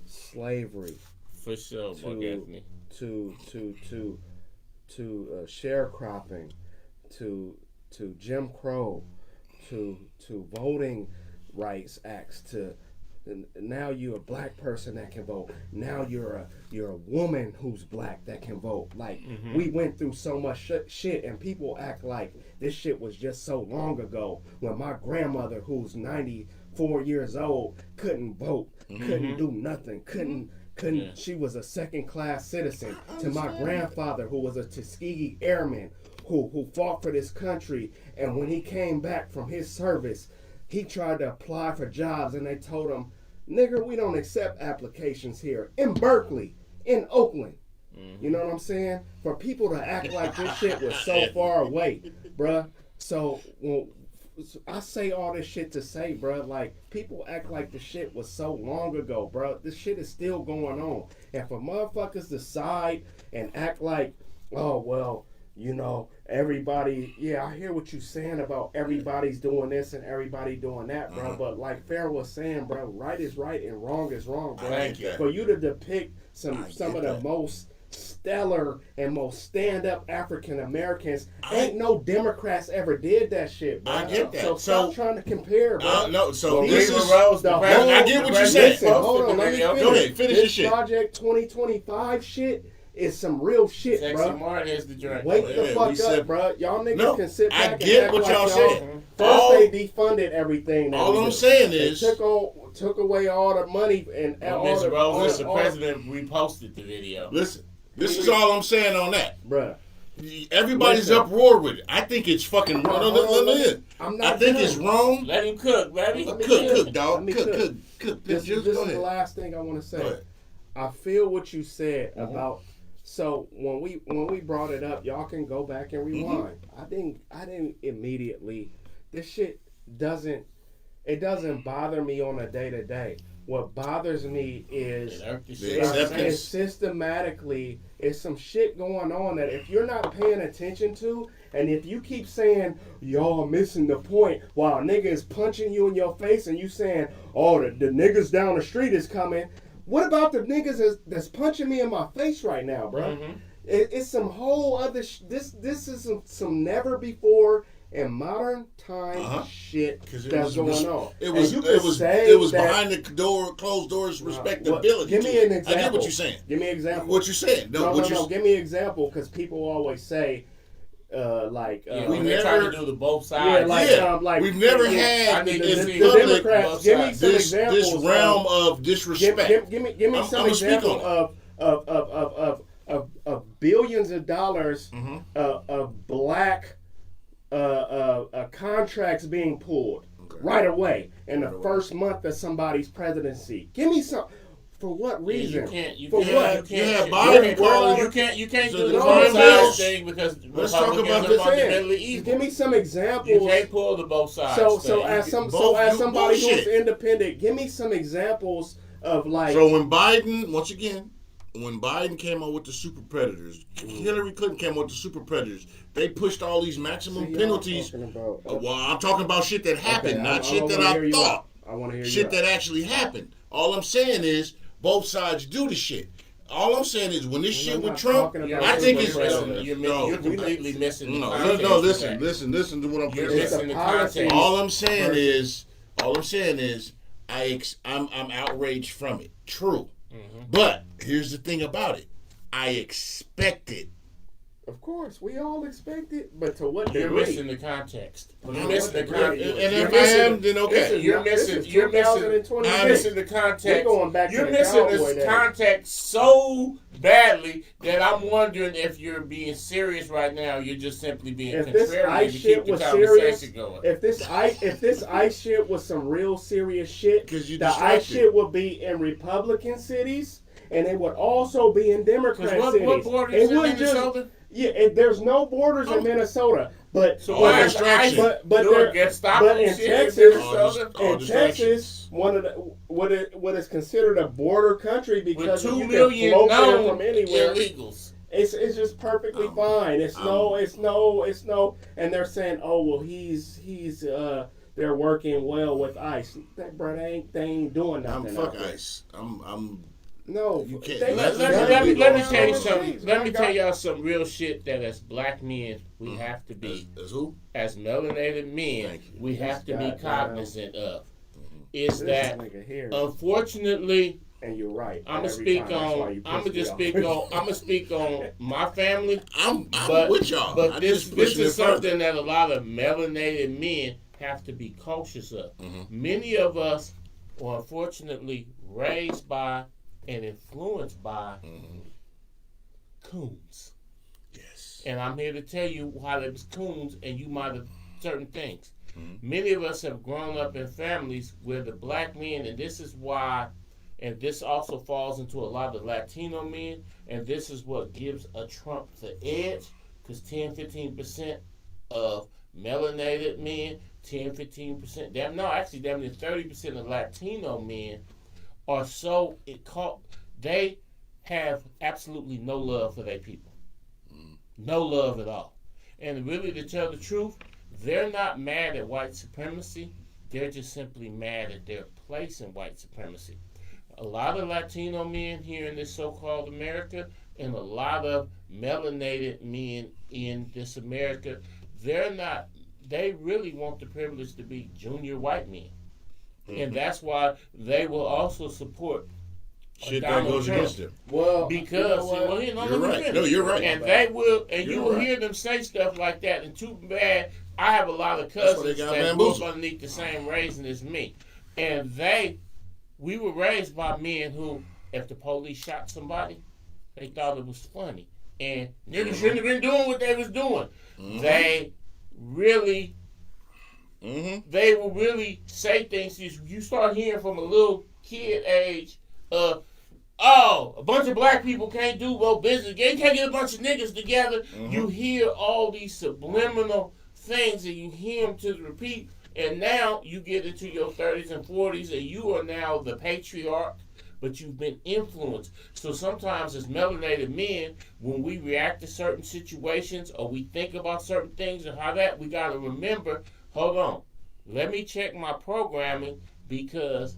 slavery. For sure, to sharecropping, to Jim Crow, to voting rights acts, to now you're a black person that can vote. Now you're a woman who's black that can vote. Like we went through so much shit, and people act like this shit was just so long ago when my grandmother, who's 94 years old, couldn't vote, couldn't do nothing, couldn't. She was a second-class citizen. To my grandfather, who was a Tuskegee airman, who fought for this country, and when he came back from his service, he tried to apply for jobs, and they told him, "Nigger, we don't accept applications here in Berkeley, in Oakland." You know what I'm saying? For people to act like this shit was so far away, bruh. So I say all this shit to say, bro, like, people act like the shit was so long ago, bro. This shit is still going on. And for motherfuckers decide and act like, oh, well, you know, everybody, yeah, I hear what you're saying about everybody's doing this and everybody doing that, bro. But like Farrah was saying, bro, right is right and wrong is wrong, bro. Thank you. For you to depict some of the most stellar and most stand-up African Americans, ain't no Democrats ever did that shit, bro. I get that. So stop trying to compare, bro. No, so Well, this Reva is. Rose, the the whole- president- I get what the you're saying. Listen, hold on, let me finish. Go ahead, finish this your shit. Project 2025 shit is some real shit, Sexy bro. Martin is the joint. Wake the Yeah, fuck we up, said- bro. Y'all niggas No, can sit I back get and act what like y'all y'all. saying. First, they defunded everything. That All we I'm do. saying They is- took away all the money and Well, all Miss the Rose, the all- president, reposted the video. Listen, this is all I'm saying on that. Bruh. Everybody's Listen. uproar with it. I think it's fucking wrong. I'm I not think done. it's wrong. Let him cook, baby. Let me Cook, Let dog. me Cook. This Just is go the ahead. last thing I want to Go say. ahead. I feel what you said about. So when we brought it up, y'all can go back and rewind. I didn't immediately. This shit doesn't bother me on a day to day. What bothers me is systematically it's some shit going on that if you're not paying attention to, and if you keep saying y'all missing the point while a nigga is punching you in your face and you saying, oh, the niggas down the street is coming. What about the niggas that's punching me in my face right now, bro? It's some whole other. This is some never before in modern time shit that's going on. It was behind the closed doors respectability. Give me an example. I get what you're saying. Give me an example. What you're saying? No. Give me an example because people always say, we never try to do the both sides. Like we've never had the in Democrats. public Give me some examples. this realm of disrespect. Give me some example of billions of dollars of black contracts being pulled right away in the first month of somebody's presidency. Give me some. For what reason? You can't do the crime both sides bills. thing because Let's talk about Republicans this. are fundamentally evil. Give me some examples. You can't pull the both sides. So as somebody bullshit. who's independent, give me some examples of like. So when Biden came out with the super predators, Hillary Clinton came out with the super predators. They pushed all these maximum penalties. Well, I'm talking about shit that happened, not shit that I thought. I want to hear shit that actually happened. All I'm saying is both sides do the shit. All I'm saying is when this shit with Trump, I think it's you're completely missing the context. Listen to what I'm You're saying. missing the context. All I'm saying is I'm outraged from it. True. But here's the thing about it. I expect it. Of course, we all expect it, but to what degree? You're missing the context. You're missing the context. And if I am, then okay. You're missing the context. Going back you're to missing the this context so badly that I'm wondering if you're being serious right now. You're just simply being contrarian to keep the conversation going. If this ICE shit was some real serious shit, the ICE shit would be in Republican cities, and it would also be in Democrat cities. What border is in Minnesota? There's no borders in Minnesota, but so why is ICE doing Gestapo in shit Texas, one of the what is considered a border country because with 2 you million can float known there from anywhere. illegals. It's just perfectly fine. It's no, and they're saying, oh well, he's they're working well with ICE. That bro, they ain't doing nothing. Fuck ICE. No, you can't. Let me tell you something. Let me tell y'all some real shit that as black men we have to be. As who? As melanated men, we have to be cognizant of. Is that unfortunately? And you're right. I'm gonna speak on my family. I'm with y'all. But this is something that a lot of melanated men have to be cautious of. Many of us were unfortunately raised by and influenced by coons. Yes. And I'm here to tell you why it was coons and you might have certain things. Many of us have grown up in families where the black men, and this is why, and this also falls into a lot of Latino men, and this is what gives a Trump the edge, because 10-15% of melanated men, 10-15%. Damn near 30% of Latino men are so they have absolutely no love for their people. No love at all. And really, to tell the truth, they're not mad at white supremacy. They're just simply mad at their place in white supremacy. A lot of Latino men here in this so-called America and a lot of melanated men in this America, they really want the privilege to be junior white men. Mm-hmm. And that's why they will also support shit that goes against them. Well, because you're right. No, you're right. And they will, and you will hear them say stuff like that. And too bad, I have a lot of cousins that grew up underneath the same raising as me, and we were raised by men who, if the police shot somebody, they thought it was funny, and niggas shouldn't have been doing what they was doing. Mm-hmm. They really. Mm-hmm. They will really say things. You start hearing from a little kid age. A bunch of black people can't do no business. They can't get a bunch of niggas together. Mm-hmm. You hear all these subliminal things, and you hear them to repeat. And now you get into your 30s and 40s, and you are now the patriarch, but you've been influenced. So sometimes as melanated men, when we react to certain situations or we think about certain things and how that, we got to remember, hold on, let me check my programming, because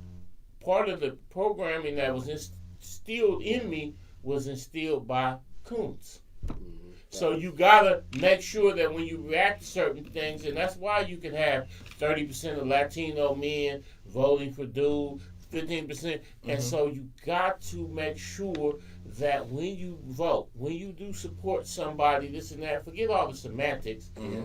part of the programming that was instilled in me was instilled by coons. Mm-hmm. So you gotta make sure that when you react to certain things, and that's why you can have 30% of Latino men voting for dude, 15%, mm-hmm. and so you got to make sure that when you vote, when you do support somebody, this and that, forget all the semantics. Mm-hmm.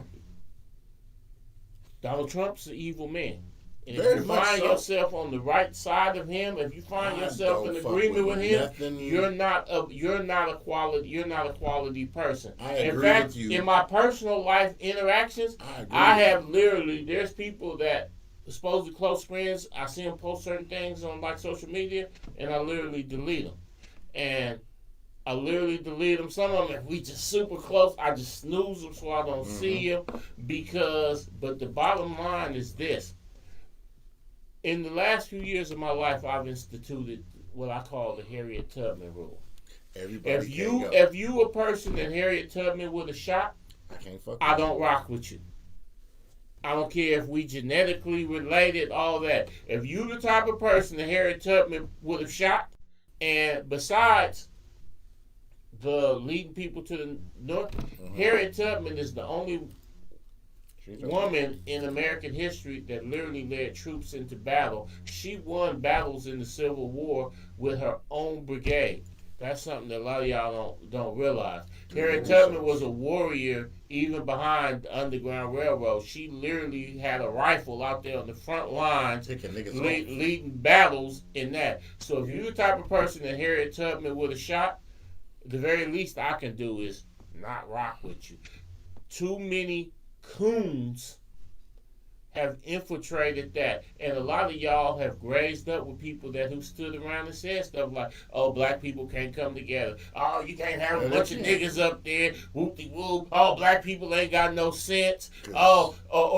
Donald Trump's an evil man. And if you find yourself on the right side of him, if you find yourself in agreement with him, you're not a quality person. I agree with you. In my personal life interactions, I have literally, there's people that supposedly close friends, I see them post certain things on like social media, and I literally delete them. And I literally delete them. Some of them, if we just super close, I just snooze them so I don't see them. But the bottom line is this. In the last few years of my life, I've instituted what I call the Harriet Tubman rule. If you a person that Harriet Tubman would have shot, I don't rock with you. I don't care if we genetically related, all that. If you the type of person that Harriet Tubman would have shot, and besides the leading people to the north, Harriet Tubman is the only woman in American history that literally led troops into battle. She won battles in the Civil War with her own brigade. That's something that a lot of y'all don't realize. Harriet Tubman was a warrior even behind the Underground Railroad. She literally had a rifle out there on the front lines leading battles in that. So if you're the type of person that Harriet Tubman would have shot, the very least I can do is not rock with you. Too many coons have infiltrated that, and a lot of y'all have grazed up with people who stood around and said stuff like, "Oh, black people can't come together. Oh, you can't have a bunch of niggas up there. Whoop-de-whoop. Oh, black people ain't got no sense. Oh,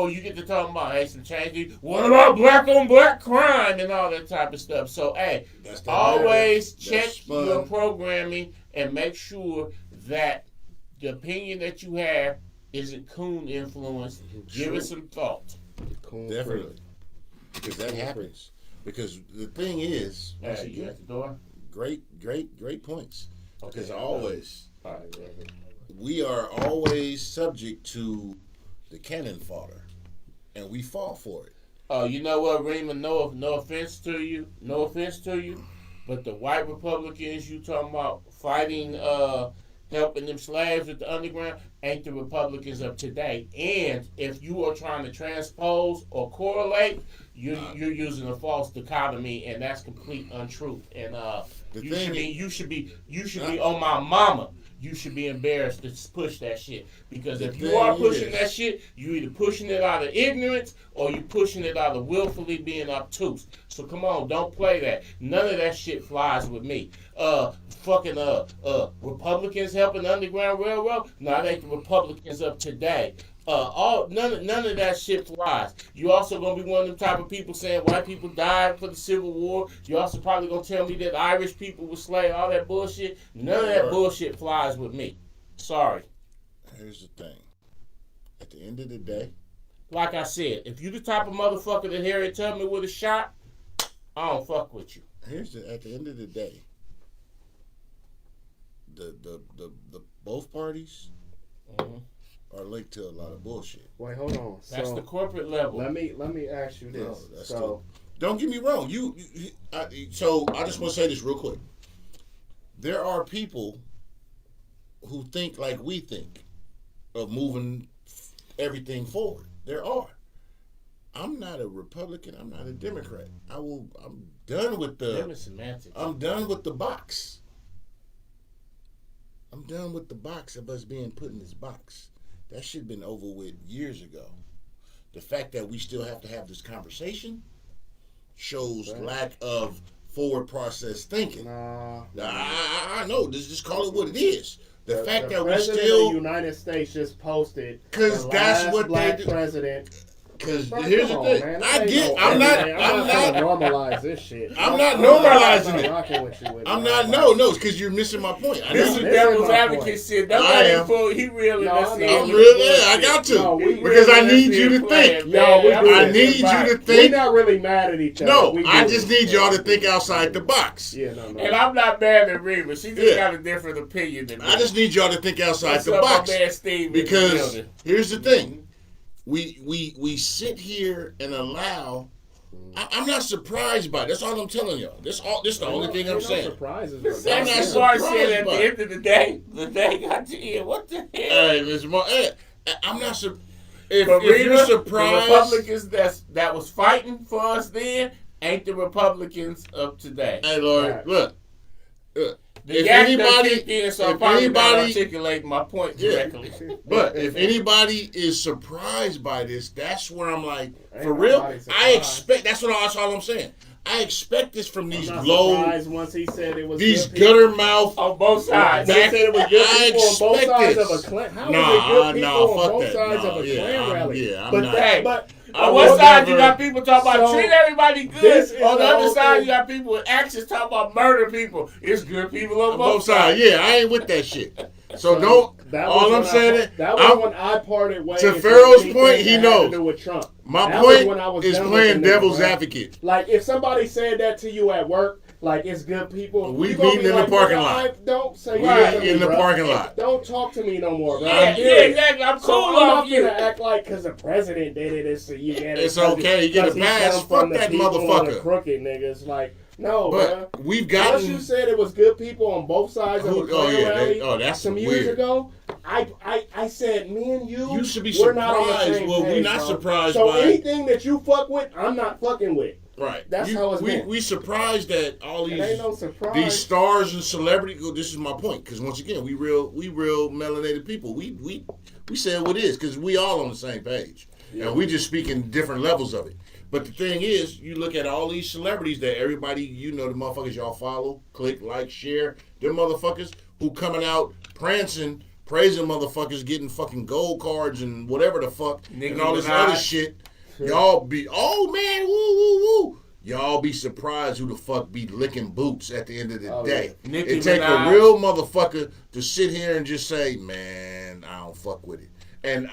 you get to talking about, hey, some change. What about black on black crime and all that type of stuff?" So, hey, always check your programming and make sure that the opinion that you have isn't coon influenced. Give it some thought. Definitely. Because that happens. Because the thing is, hey, you at the door? Great points. Okay. Because always, we are always subject to the cannon fodder, and we fall for it. Oh, you know what, Rima? No offense to you, but the white Republicans you talking about fighting, helping them slaves with the underground ain't the Republicans of today. And if you are trying to transpose or correlate, you're using a false dichotomy, and that's complete untruth. And you should be on my mama. You should be embarrassed to push that shit, because if you are pushing that shit, you either pushing it out of ignorance or you pushing it out of willfully being obtuse. So come on, don't play that. None of that shit flies with me. Republicans helping the Underground Railroad? No, it ain't the Republicans of today. None of that shit flies. You also gonna be one of them type of people saying white people died for the Civil War. You also probably gonna tell me that Irish people were slaves. All that bullshit. None of that bullshit flies with me. Sorry. Here's the thing. At the end of the day, like I said, if you the type of motherfucker that Harriet Tubman would have shot, I don't fuck with you. At the end of the day, the both parties are linked to a lot of bullshit. Wait, hold on. That's the corporate level. Let me ask you this. Don't get me wrong. So I just want to say this real quick. There are people who think like we think of moving everything forward. There are. I'm not a Republican. I'm not a Democrat. I'm done with I'm done with the box. I'm done with the box of us being put in this box. That shit been over with years ago. The fact that we still have to have this conversation shows lack of forward process thinking. I know. Just call it what it is. The fact that we still, the President of the United States just posted because that's what black they do. President. Because here's the thing, Man, I'm not normalize this shit. I'm not normalizing it. I'm not. Because you're missing my point. This is devil's advocate shit. He really. I got to because I need you to think. I need you to think. We're not really mad at each other. No, I just need y'all to think outside the box. Yeah, no. And I'm not mad at Reba. She just got a different opinion than me. I just need y'all to think outside the box. Because here's the thing. We sit here and allow. I'm not surprised by it. That's all I'm telling y'all. This the only thing I'm saying. Surprises. I'm not surprised at the end of the day got to hear. What the hell? Hey, Mr. Moore, I'm not surprised. If you're surprised, the Republicans that was fighting for us then ain't the Republicans of today. Hey, Lord, look. If anybody, so I'm probably not articulating my point correctly. But if anybody is surprised by this, that's where I'm like, for real, I expect. That's all I'm saying. I expect this from these low, once he said it was these gutter mouth on both sides. They said it was good people on both sides of a Klan. How was it good people on both sides of a Klan rally? But on one side, you got people talking about treat everybody good. On the other side, you got people with actions talking about murder people. It's good people on both sides. Yeah, I ain't with that shit. So don't. All I'm saying that was when I parted ways. To Pharaoh's point, he knows. With Trump. My point is playing devil's advocate. Like if somebody said that to you at work, like it's good people. We meeting in the parking lot. Don't say in the parking lot. Don't talk to me no more, bro. Yeah, exactly. I'm cool off you. I'm not gonna act like because the president did it, so you get it. It's okay. You get a pass. Fuck that motherfucker. Crooked niggas, like. No, but bro. We've gotten. Once you said it was good people on both sides of a Klan rally that's some years ago, I said me and you should be we're surprised. Not on the same well, page, we're not bro. surprised. So by anything that you fuck with, I'm not fucking with. Right. That's how it's been. We surprised that all these ain't no surprise. These stars and celebrities. This is my point because once again, we real melanated people. We say what it is because we all on the same page and we just speak in different levels of it. But the thing is, you look at all these celebrities that everybody, the motherfuckers y'all follow, click, like, share, them motherfuckers who coming out prancing, praising motherfuckers, getting fucking gold cards and whatever the fuck, and all this other shit. Y'all be, oh man, woo, woo, woo. Y'all be surprised who the fuck be licking boots at the end of the day. Yeah. It take a real motherfucker to sit here and just say, man, I don't fuck with it. And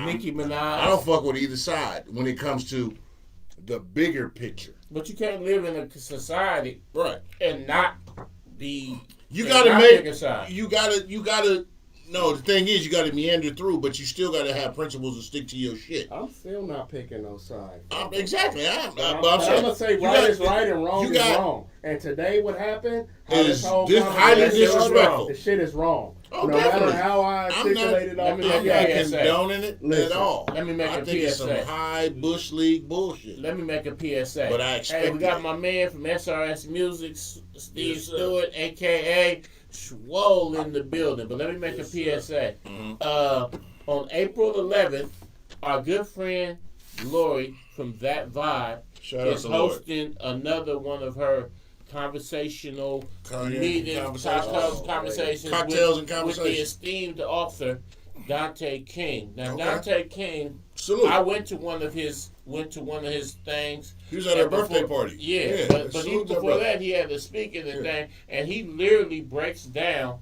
Nicki Minaj. I don't fuck with either side when it comes to the bigger picture. But you can't live in a society and not be. You gotta. No, the thing is, you gotta meander through, but you still gotta have principles and stick to your shit. I'm still not picking no side. Exactly. I'm gonna say right is right and wrong is wrong. And today, what happened? Is this highly disrespectful? The shit is wrong. Oh, no definitely. matter how I articulate it, I'm not condoning it at all. Let me make I think it's some high Bush League bullshit. Let me make a PSA. But I expect we got my man from SRS Music, Steve Stewart, a.k.a. Swole in the building. But let me make a PSA. On April 11th, our good friend Lori from That Vibe is hosting another one of her conversational meetings, conversations cocktails and with the esteemed author Dante King. Now Okay. Dante King, Salute. I went to one of his things. He was at our birthday party. Yeah, but even salute that before brother. that, he had a speaking thing, and he literally breaks down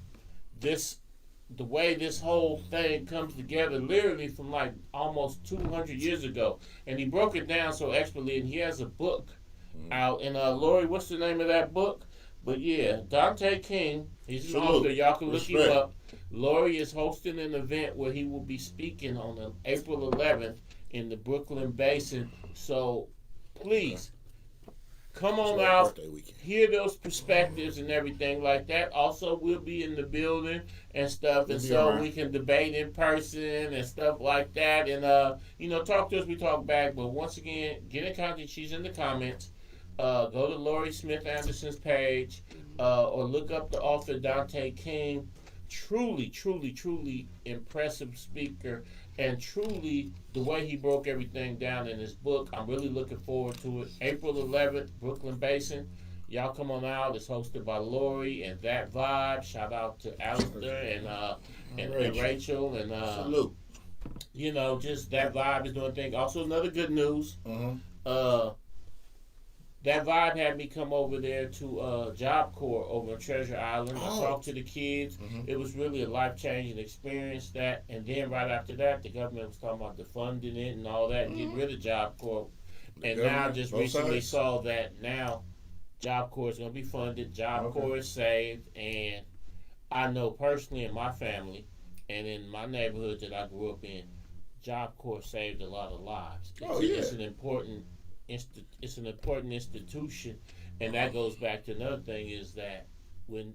the way this whole thing comes together, literally from like almost 200 years ago, and he broke it down so expertly. And he has a book out. And Lori, what's the name of that book? But yeah, Dante King, he's an author. Y'all can look him up. Lori is hosting an event where he will be speaking on April 11th in the Brooklyn Basin. So please come on out, hear those perspectives and everything like that. Also, we'll be in the building and stuff, and so we can debate in person and stuff like that. And talk to us. We talk back. But once again, get in contact. She's in the comments. Go to Lori Smith Anderson's page, or look up the author Dante King. Truly, truly, truly impressive speaker, and truly the way he broke everything down in his book. I'm really looking forward to it. April 11th, Brooklyn Basin. Y'all come on out. It's hosted by Lori and That Vibe. Shout out to Alistair and Rachel and salute. Just That Vibe is doing things. Also, another good news. That Vibe had me come over there to Job Corps over on Treasure Island. I talked to the kids. It was really a life-changing experience. And then right after that, the government was talking about defunding it and all that, and getting rid of Job Corps. And now just recently saw that now Job Corps is going to be funded. Job Corps is saved. And I know personally in my family and in my neighborhood that I grew up in, Job Corps saved a lot of lives. It's an important institution, and that goes back to another thing is that when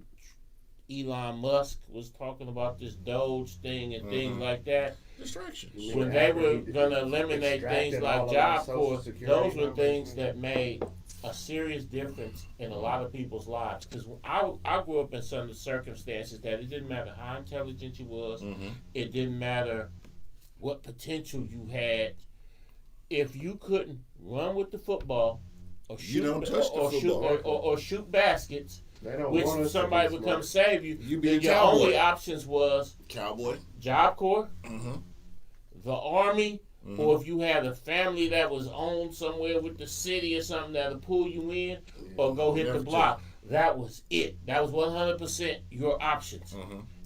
Elon Musk was talking about this Doge thing and things like that, distractions. When they were going to eliminate things like Job Corps, those were things that made a serious difference in a lot of people's lives. Because I grew up in some circumstances that it didn't matter how intelligent you was, it didn't matter what potential you had. If you couldn't run with the football or shoot shoot baskets, which somebody would come save you, your only options was Cowboy, Job Corps, the Army, or if you had a family that was owned somewhere with the city or something that'll pull you in, or go hit the block. That was it. That was 100% your options.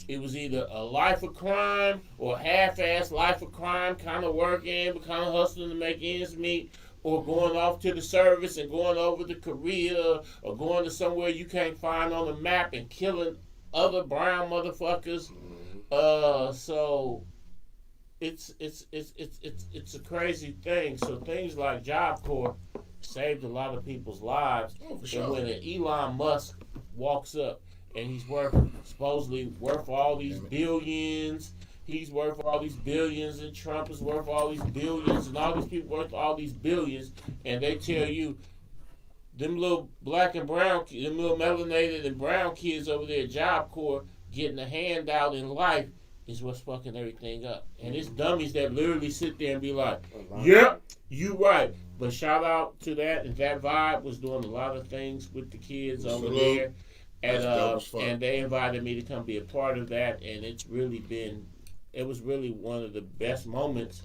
It was either a life of crime or half-ass life of crime, kind of working, kind of hustling to make ends meet, or going off to the service and going over to Korea or going to somewhere you can't find on the map and killing other brown motherfuckers. So it's a crazy thing. So things like Job Corps saved a lot of people's lives. And when Elon Musk walks up, and he's supposedly worth all these billions. He's worth all these billions, and Trump is worth all these billions, and all these people worth all these billions. And they tell you, them little black and brown, them little melanated and brown kids over there at Job Corps getting a handout in life is what's fucking everything up. And it's dummies that literally sit there and be like, yep, you right. But shout out to that, and That Vibe was doing a lot of things with the kids over there. And they invited me to come be a part of that, and it was really one of the best moments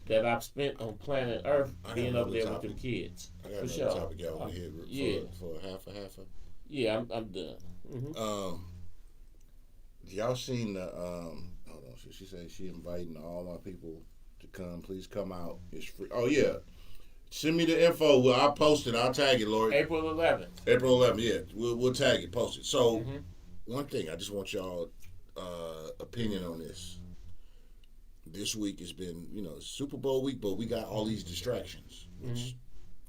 that I've spent on planet Earth being up there with them kids. I got another topic y'all want to hear for half a. Yeah, I'm done. Y'all seen the hold on, she said she inviting all my people to come. Please come out. It's free. Oh yeah. Send me the info. Well, I'll post it. I'll tag it, Lord. April 11th. April 11th, yeah. We'll tag it, post it. So, one thing, I just want y'all opinion on this. This week has been, Super Bowl week, but we got all these distractions. Which,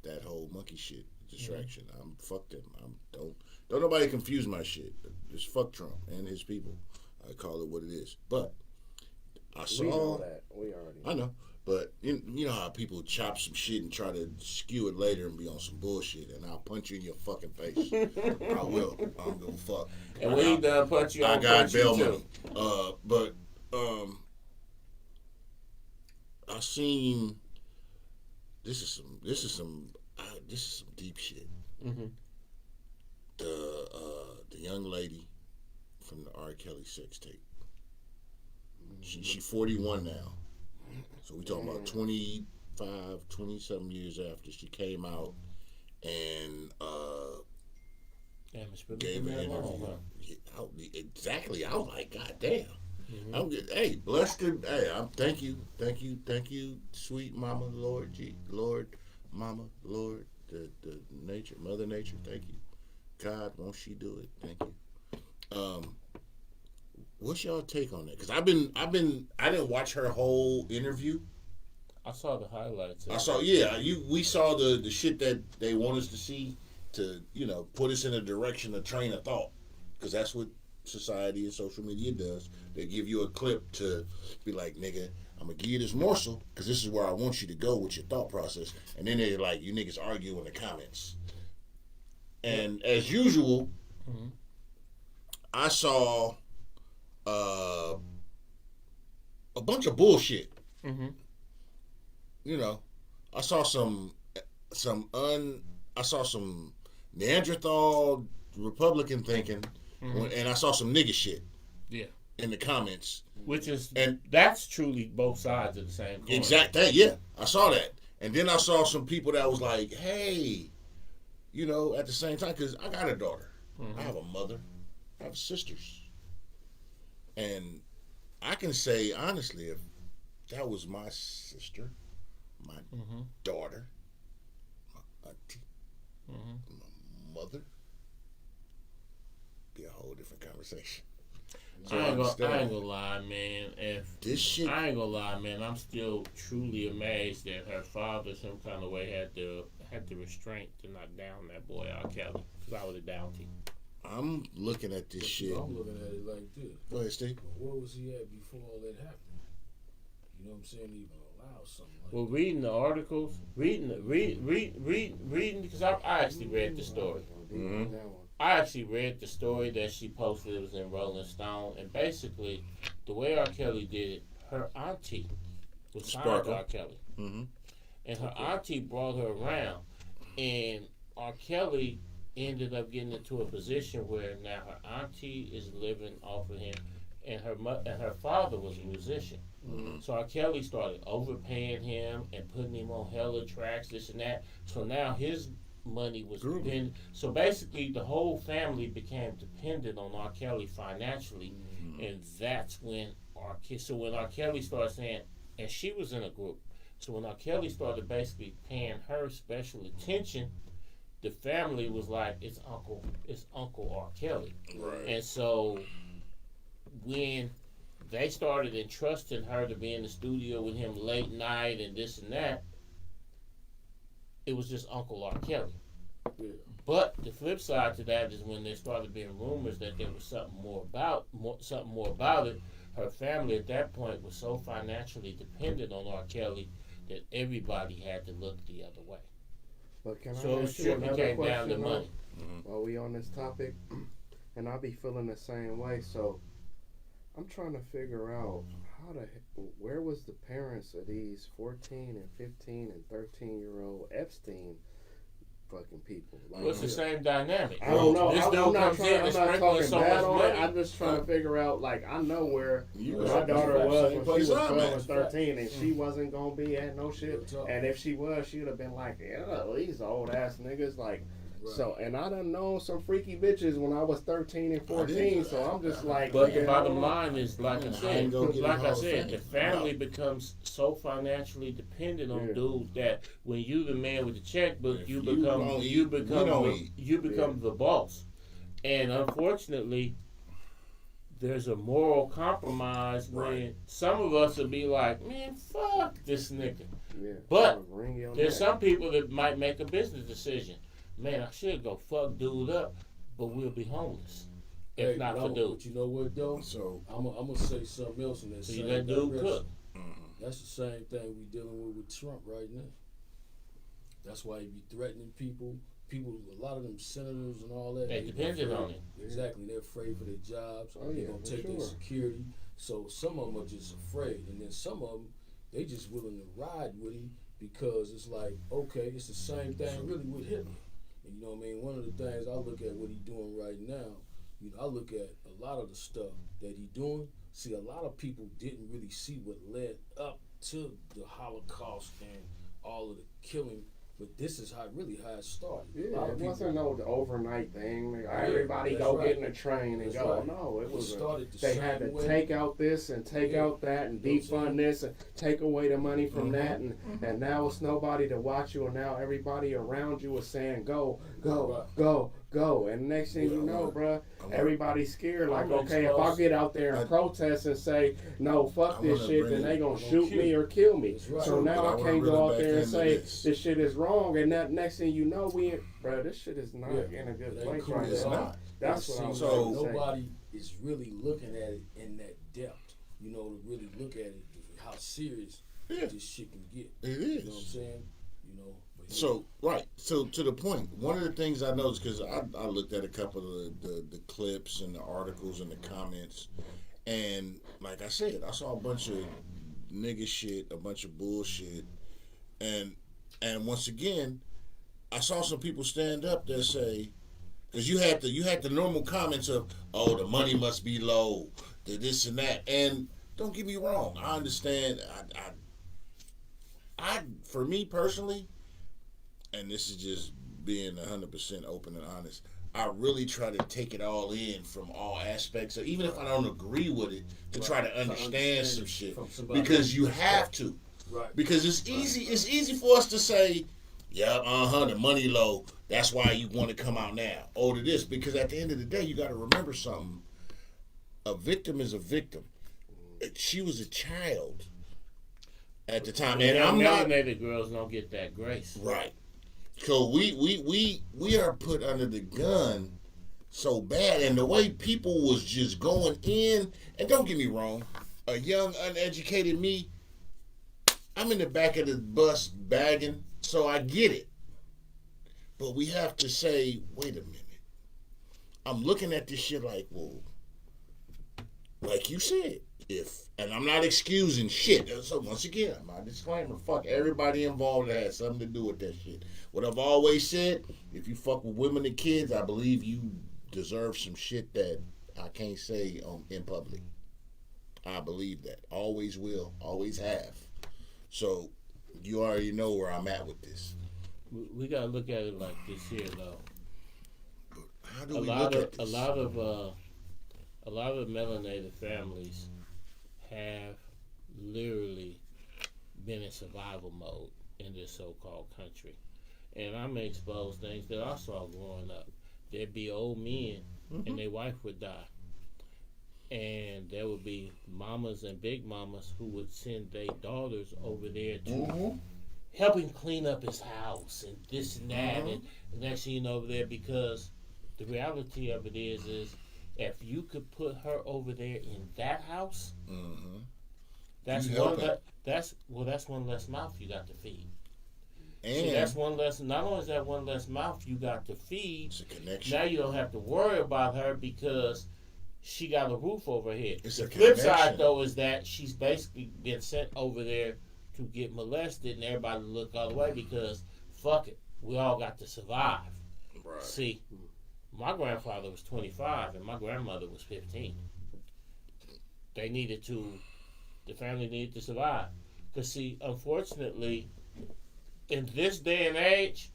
that whole monkey shit, distraction. Fuck them. Don't nobody confuse my shit. Just fuck Trump and his people. I call it what it is. But, I saw... We know that. We already know. I know. But you know how people chop some shit and try to skew it later and be on some bullshit, and I'll punch you in your fucking face. I will. I don't give a fuck. And when he done punch you, I got bail money. But I seen this is some deep shit. The young lady from the R. Kelly sex tape. She's 41 now. So we talking about 20-something years after she came out and Damn, it's really gave been an that long, interview. huh? Exactly. I was like, God damn. I'm good. Hey, blessed to. Hey, thank you, sweet Mama, Lord, Mama, Lord, the nature, Mother Nature. Thank you, God. Won't she do it? Thank you. What's y'all take on that? Because I didn't watch her whole interview. I saw the highlights. We saw the shit that they want us to see to, put us in a direction, a train of thought, because that's what society and social media does. They give you a clip to be like, nigga, I'm gonna give you this morsel because this is where I want you to go with your thought process. And then they're like, you niggas argue in the comments. And as usual, I saw a bunch of bullshit. I saw some Neanderthal Republican thinking, and I saw some nigga shit. Yeah. In the comments, that's truly both sides of the same coin. Exactly. Yeah, I saw that, and then I saw some people that was like, "Hey, at the same time, because I got a daughter, I have a mother, I have sisters, and I can say honestly, if that was my sister, my daughter, my auntie, my mother, be a whole different conversation." So I ain't gonna lie, man. I ain't gonna lie, man. I'm still truly amazed that her father, some kind of way, had the restraint to not down that boy R. Kelly. Because I would have downed him. I'm looking at this shit. I'm looking at it like this. Go ahead, Steve. Where was he at before all that happened? You know what I'm saying? Even allow something like Well, that. reading the articles, reading because I actually read the story. I actually read the story that she posted. It was in Rolling Stone, and basically, the way R. Kelly did it, her auntie was signed to R. Kelly, and her auntie brought her around, and R. Kelly ended up getting into a position where now her auntie is living off of him, and her father was a musician. So R. Kelly started overpaying him and putting him on hella tracks, this and that. So now his money was dependent. So basically, the whole family became dependent on R. Kelly financially, and that's when when R. Kelly started saying, and she was in a group. So when R. Kelly started basically paying her special attention, the family was like, it's Uncle R. Kelly. Right. And so when they started entrusting her to be in the studio with him late night and this and that, it was just Uncle R. Kelly. Yeah. But the flip side to that is when there started being rumors that there was something more about it. Her family at that point was so financially dependent on R. Kelly that everybody had to look the other way. But can So I it ask you strictly another came down to question, money. while we on this topic? And I be feeling the same way. So I'm trying to figure out where was the parents of these 14 and 15 and 13-year-old Epstein fucking people? Like, Well, it's the same dynamic. I don't know. This dude I'm not comes in and sprinkling so much money. I'm just trying to figure out. Like, I know where my right. daughter was when she was 12 I'm and at. 13, and she wasn't gonna be at no shit. Real talk. And if she was, she'd have been like, yeah, these old ass niggas. Like, Right. so. And I done known some freaky bitches when I was 13 and 14. So I'm just like, But the nigga, bottom line is, like I said, the the family becomes so financially dependent on dudes that when you the man with the checkbook, If you you become don't eat, we don't eat. the boss. And unfortunately, there's a moral compromise when some of us will be like, man, fuck this nigga. yeah, But ring your there's neck. some people that might make a business decision. Man, I should go fuck dude up, but we'll be homeless if Hey, not but for dude. But you know what though? So I'm gonna say something else in that So same you let dude direction. cook. That's the same thing we dealing with Trump right now. That's why he be threatening people. A lot of them senators and all that. They depended on him. Exactly. They're afraid for their jobs. Oh, They're yeah, gonna for take their sure. security. So some of them are just afraid, and then some of them they just willing to ride with him because it's like, okay, it's the same thing really with Hitler. And you know what I mean? One of the things I look at what he doing right now, I look at a lot of the stuff that he doing. see, a lot of people didn't really see what led up to the Holocaust and all of the killing. But this is how it started. Yeah, it wasn't no overnight thing. Everybody go get in a train and go. Right. No, it was. They had to take out this and take out that and defund this and take away the money from that, and now it's nobody to watch you, and now everybody around you is saying go, and next thing you know, bruh, everybody's scared. Like, okay, if I get out there and protest and say no, fuck this shit, then they gonna shoot me or kill me. Right. So now I can't go out there and say this shit is wrong, and that next thing you know, bro, this shit is not in a good place right now. That's what I'm saying. Nobody is really looking at it in that depth, to really look at it, how serious this shit can get. It is. You know what I'm saying? So to the point, one of the things I noticed, because I looked at a couple of the clips and the articles and the comments, and like I said, I saw a bunch of nigga shit, a bunch of bullshit, and once again, I saw some people stand up that say, because you had the normal comments of, oh, the money must be low, the this and that, and don't get me wrong, I understand. I for me personally, and this is just being 100% open and honest, I really try to take it all in from all aspects, so even if I don't agree with it, to try to understand some shit, because you have to. Right. Because it's easy for us to say, yeah, the money low, that's why you want to come out now. Oh, to this, because at the end of the day, you got to remember something. A victim is a victim. She was a child at the time, and I'm not. Melanated girls don't get that grace. Right. So we are put under the gun so bad, and the way people was just going in, and don't get me wrong, a young uneducated me, I'm in the back of the bus bagging, so I get it. But we have to say, wait a minute. I'm looking at this shit like, well, like you said, and I'm not excusing shit. So once again, my disclaimer, fuck everybody involved that had something to do with that shit. What I've always said, if you fuck with women and kids, I believe you deserve some shit that I can't say in public. I believe that. Always will, always have. So you already know where I'm at with this. We gotta look at it like this here, though. How do we look at this? A lot of melanated families have literally been in survival mode in this so-called country. And I'm going to expose things that I saw growing up. There'd be old men and their wife would die. And there would be mamas and big mamas who would send their daughters over there to help him clean up his house and this and that. And next thing you know over there, because the reality of it is if you could put her over there in that house, that's one less mouth you got to feed. And see, that's one less. Not only is that one less mouth you got to feed, it's a connection. Now you don't have to worry about her because she got a roof over her head. The flip side, though, is that she's basically been sent over there to get molested, and everybody look all the way because fuck it, we all got to survive. Right. See, my grandfather was 25 and my grandmother was 15. The family needed to survive. Because see, unfortunately, in this day and age,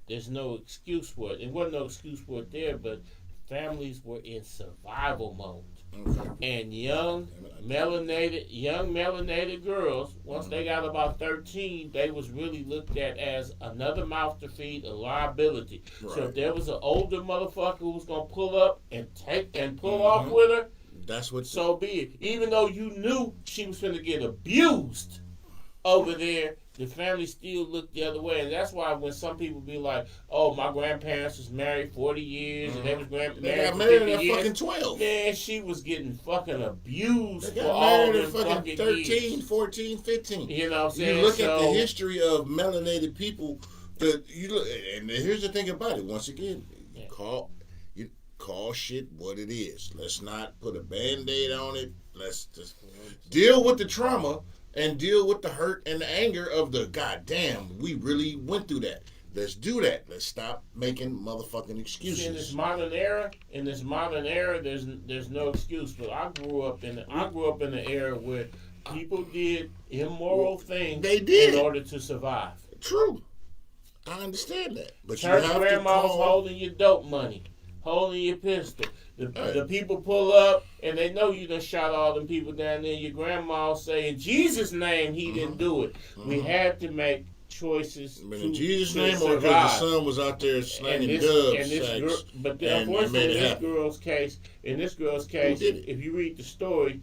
there's no excuse for it. There wasn't no excuse for it there, but families were in survival mode. And young melanated girls, once they got about 13, they was really looked at as another mouth to feed, a liability. Right. So if there was an older motherfucker who was gonna pull up and pull off with her, so be it. Even though you knew she was gonna get abused over there, the family still looked the other way. And that's why when some people be like, oh, my grandparents was married 40 years and they was married at fucking 12. Man, she was getting fucking abused they for got all married them at fucking fucking 13, years. 14, 15. You know what I'm saying? You look at the history of melanated people, and here's the thing about it. Once again, you call shit what it is. Let's not put a Band-Aid on it. Let's just deal with the trauma and deal with the hurt and the anger of the goddamn, we really went through that. Let's do that. Let's stop making motherfucking See, excuses. in this modern era, there's no excuse. But I grew up in the era where people did immoral things They did. in order to survive. True. I understand that. But Church you have grandmas to call. holding your dope money, holding your pistol. The people pull up and they know you done shot all them people down there. Your grandma say, in Jesus' name, he didn't do it. We had to make choices. But to, in Jesus' to name, or survive. because the son was out there slanging dubs, But and unfortunately, made it in this happen. girl's case, did it? if you read the story,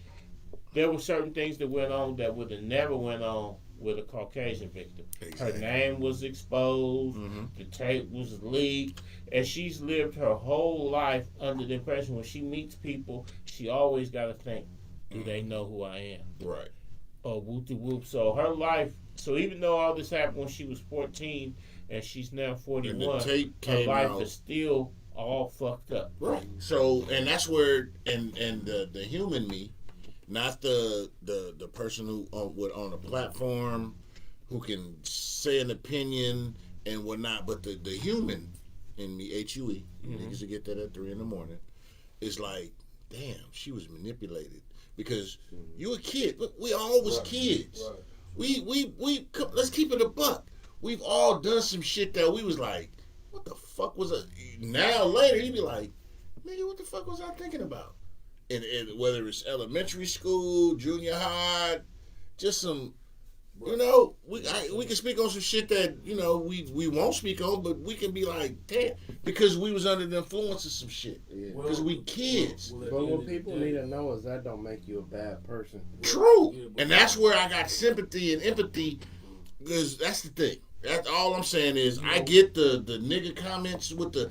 there were certain things that went on that would have never went on with a Caucasian victim. Exactly. Her name was exposed, the tape was leaked, and she's lived her whole life under the impression when she meets people, she always got to think, do they know who I am? Right. Or whoop-de-whoop. So her life, so even though all this happened when she was 14 and she's now 41, And the tape her came life out. is still all fucked up. Right. So, and that's where, and the human me, not the person who on a platform who can say an opinion and whatnot, but the human in me, HUE, niggas will get that at 3 a.m, is like, damn, she was manipulated because you a kid. Look, we all was kids. Right. We let's keep it a buck. We've all done some shit that we was like, what the fuck was it? Now later you be like, nigga, what the fuck was I thinking about? And whether it's elementary school, junior high, just some, you know, we can speak on some shit that, you know, we won't speak on, but we can be like, damn, because we was under the influence of some shit. Yeah. Because we kids. But what people need to know is that don't make you a bad person. True. And that's where I got sympathy and empathy, because that's the thing. That's all I'm saying is I get the nigga comments with the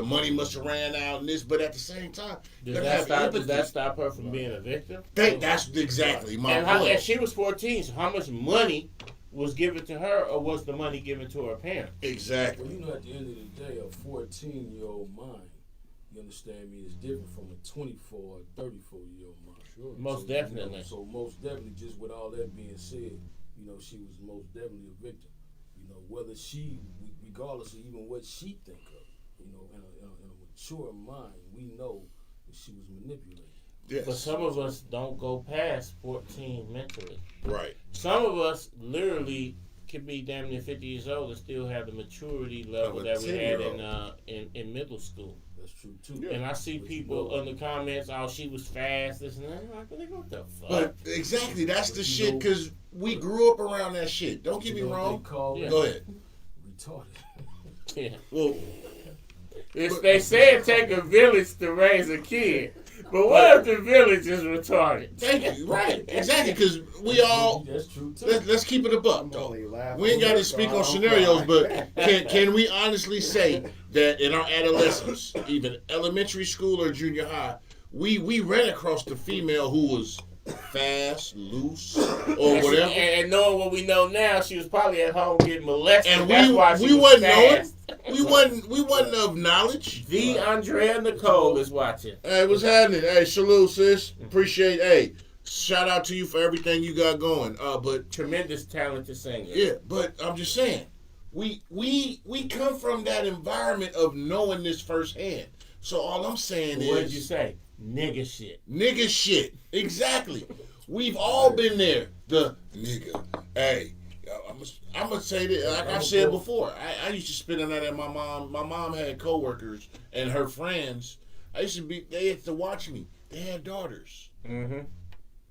money must have ran out and this, but at the same time, you gotta have Does empathy. that stop her from being a victim? That's exactly my And point. she was 14, so how much money was given to her, or was the money given to her parents? Exactly. Well, you know, at the end of the day, a 14-year-old mind, you understand me, is different from a 24 or 34-year-old mind. Sure. Most so, definitely. You know, so most definitely, just with all that being said, you know, she was most definitely a victim. You know, whether she, regardless of even what she think of, you know, in a mature mind, we know that she was manipulated. Yes. But some of us don't go past 14 mentally. Right. Some of us literally can be damn near 50 years old and still have the maturity level Of a that we had 10-year-old. in middle school. That's true too. And I see But people you know, in the comments, oh, she was fast, this and that. I'm like, nigga, what the fuck? But exactly, that's the But you shit, know- because we grew up around that shit. Don't get me you know what wrong. they call Yeah. it? Go ahead. Retarded. Yeah. Well, They say it take a village to raise a kid. But what if the village is retarded? thank you. Right. Exactly, because we all, That's true too. let's keep it a buck, I'm though. only laughing. We ain't got to speak on scenarios, but can we honestly say that in our adolescence, even elementary school or junior high, we ran across the female who was fast, loose, or whatever, And knowing what we know now, she was probably at home getting molested. and That's why she was wasn't knowing. fast. We wasn't of knowledge. The Andrea Nicole is watching. Hey, what's happening? Hey, salute, sis. Appreciate. Hey, shout out to you for everything you got going. But Tremendous talented singer. yeah, but I'm just saying, we come from that environment of knowing this firsthand. So all I'm saying What did is, you say? Nigga shit. nigga shit. Exactly. We've all been there. The nigga. Hey, I'm gonna say that. Like I said before, I used to spit on that at my mom. My mom had coworkers and her friends. They had to watch me. They had daughters. Mm-hmm.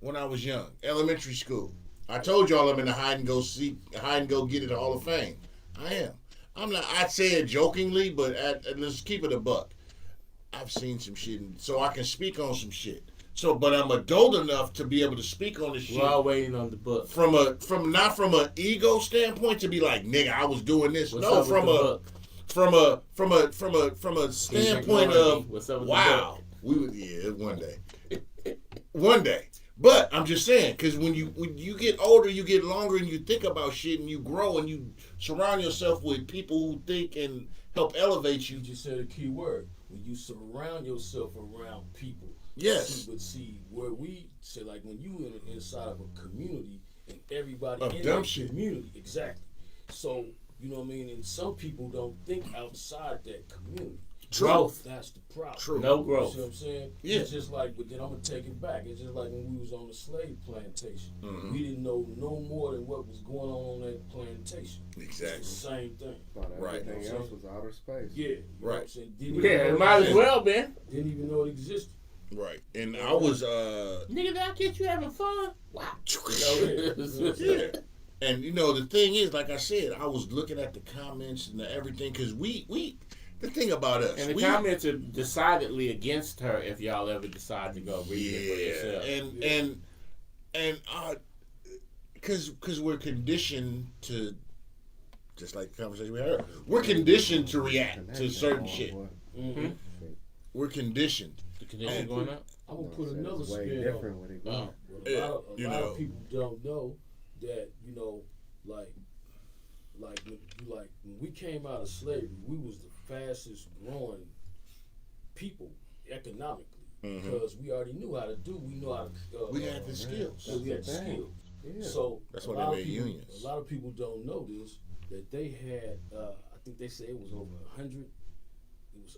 When I was young, elementary school. I told y'all I'm in the hide and go get it Hall of Fame. I am. I'm not. I'd say it jokingly, but let's keep it a buck. I've seen some shit, so I can speak on some shit. So, but I'm adult enough to be able to speak on this shit. We're all waiting on the book. Not from an ego standpoint to be like, nigga, I was doing this. What's No, up with the book? from a standpoint of, What's up with wow, one day. But I'm just saying, because when you get older, you get longer, and you think about shit, and you grow, and you surround yourself with people who think and help elevate you. You just said a key word. When you surround yourself around people, Yes. But see, where we say, like, when you inside of a community and everybody Of in dumb that shit. community, exactly. So You know what I mean? And some people don't think outside that community. Growth. That's the problem. True. No You growth. see what I'm saying? Yeah. It's just like, but then I'm gonna take it back. It's just like when we was on the slave plantation. Mhm. We didn't know no more than what was going on that plantation. It's Exactly. the same thing. Thought Right. everything else was outer space. Yeah. You know what I'm Right. saying? Didn't Yeah, even it know might as existed. well, man. Didn't even know it existed. Right. And I was Nigga, did I get you having fun? Wow. yeah. And you know the thing is, like I said, I was looking at the comments and the everything because we the thing about us, And the we, comments are decidedly against her if y'all ever decide to go read it for yourself. and because we're conditioned to, just like the conversation we had, we're conditioned to react to certain shit. Mm-hmm. We're conditioned. The condition going up? I'm gonna put another It's way spin on different with it. Oh. What Yeah, a lot you of know. people don't know that, you know, like when we came out of slavery, we was the fastest growing people economically because we already knew how to do. We know how to. We had the skills. We had the That's the thing. skills. Yeah. So That's a why lot they of made people, unions. A lot of people don't know this, that they had. I think they said it was over 100. It was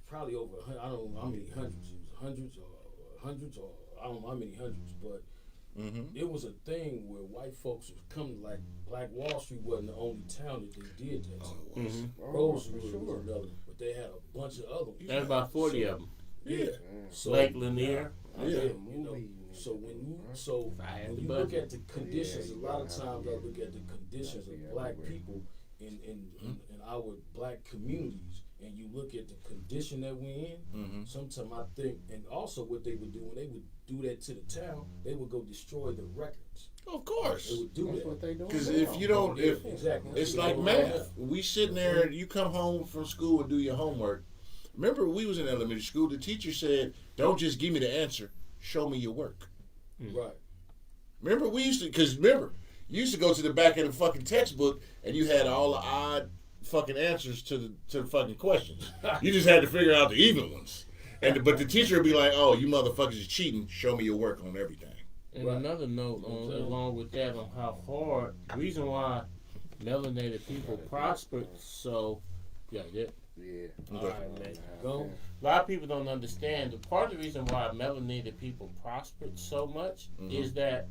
probably over 100. I don't know how many hundreds. It was hundreds or I don't know how many hundreds, but. It was a thing where white folks would come, like Black Wall Street wasn't the only town that they did that. Rosewood was another, but they had a bunch of other ones. There's about 40 of them. Yeah. So, Lake Lanier. you know, so when you look at the conditions, a lot of times I look at the conditions of black people in our black communities, and you look at the condition that we're in. Sometimes I think, and also what they would do when they would do that to the town, they would go destroy the records. Of course. They would do That's that. what they doing. Because now. if you don't, if Exactly. it's like math, we sitting there and you come home from school and do your homework. Remember, we was in elementary school. The teacher said, "Don't just give me the answer. Show me your work." Right. Remember, we used to, because remember, you used to go to the back of the fucking textbook and you had all the odd fucking answers to the fucking questions. You just had to figure out the even ones. But the teacher would be like, "Oh, you motherfuckers is cheating. Show me your work on everything." And another note along with that on how hard, the reason why melanated people prospered so, Yeah. all right, man. Go. A lot of people don't understand. The part of the reason why melanated people prospered so much is that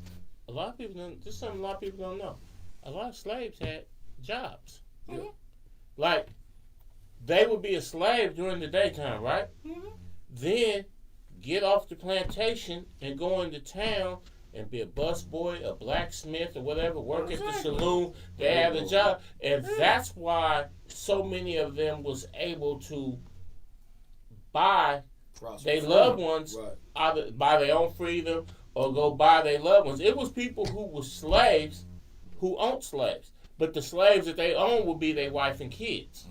a lot of people don't. This is something a lot of people don't know. A lot of slaves had jobs. Yeah. Like they would be a slave during the daytime, right? Then get off the plantation and go into town and be a busboy, a blacksmith, or whatever. Work at the saloon. They have a job, and that's why so many of them was able to buy their loved ones Right. either by their own freedom or go buy their loved ones. It was people who were slaves who owned slaves, but the slaves that they owned would be their wife and kids.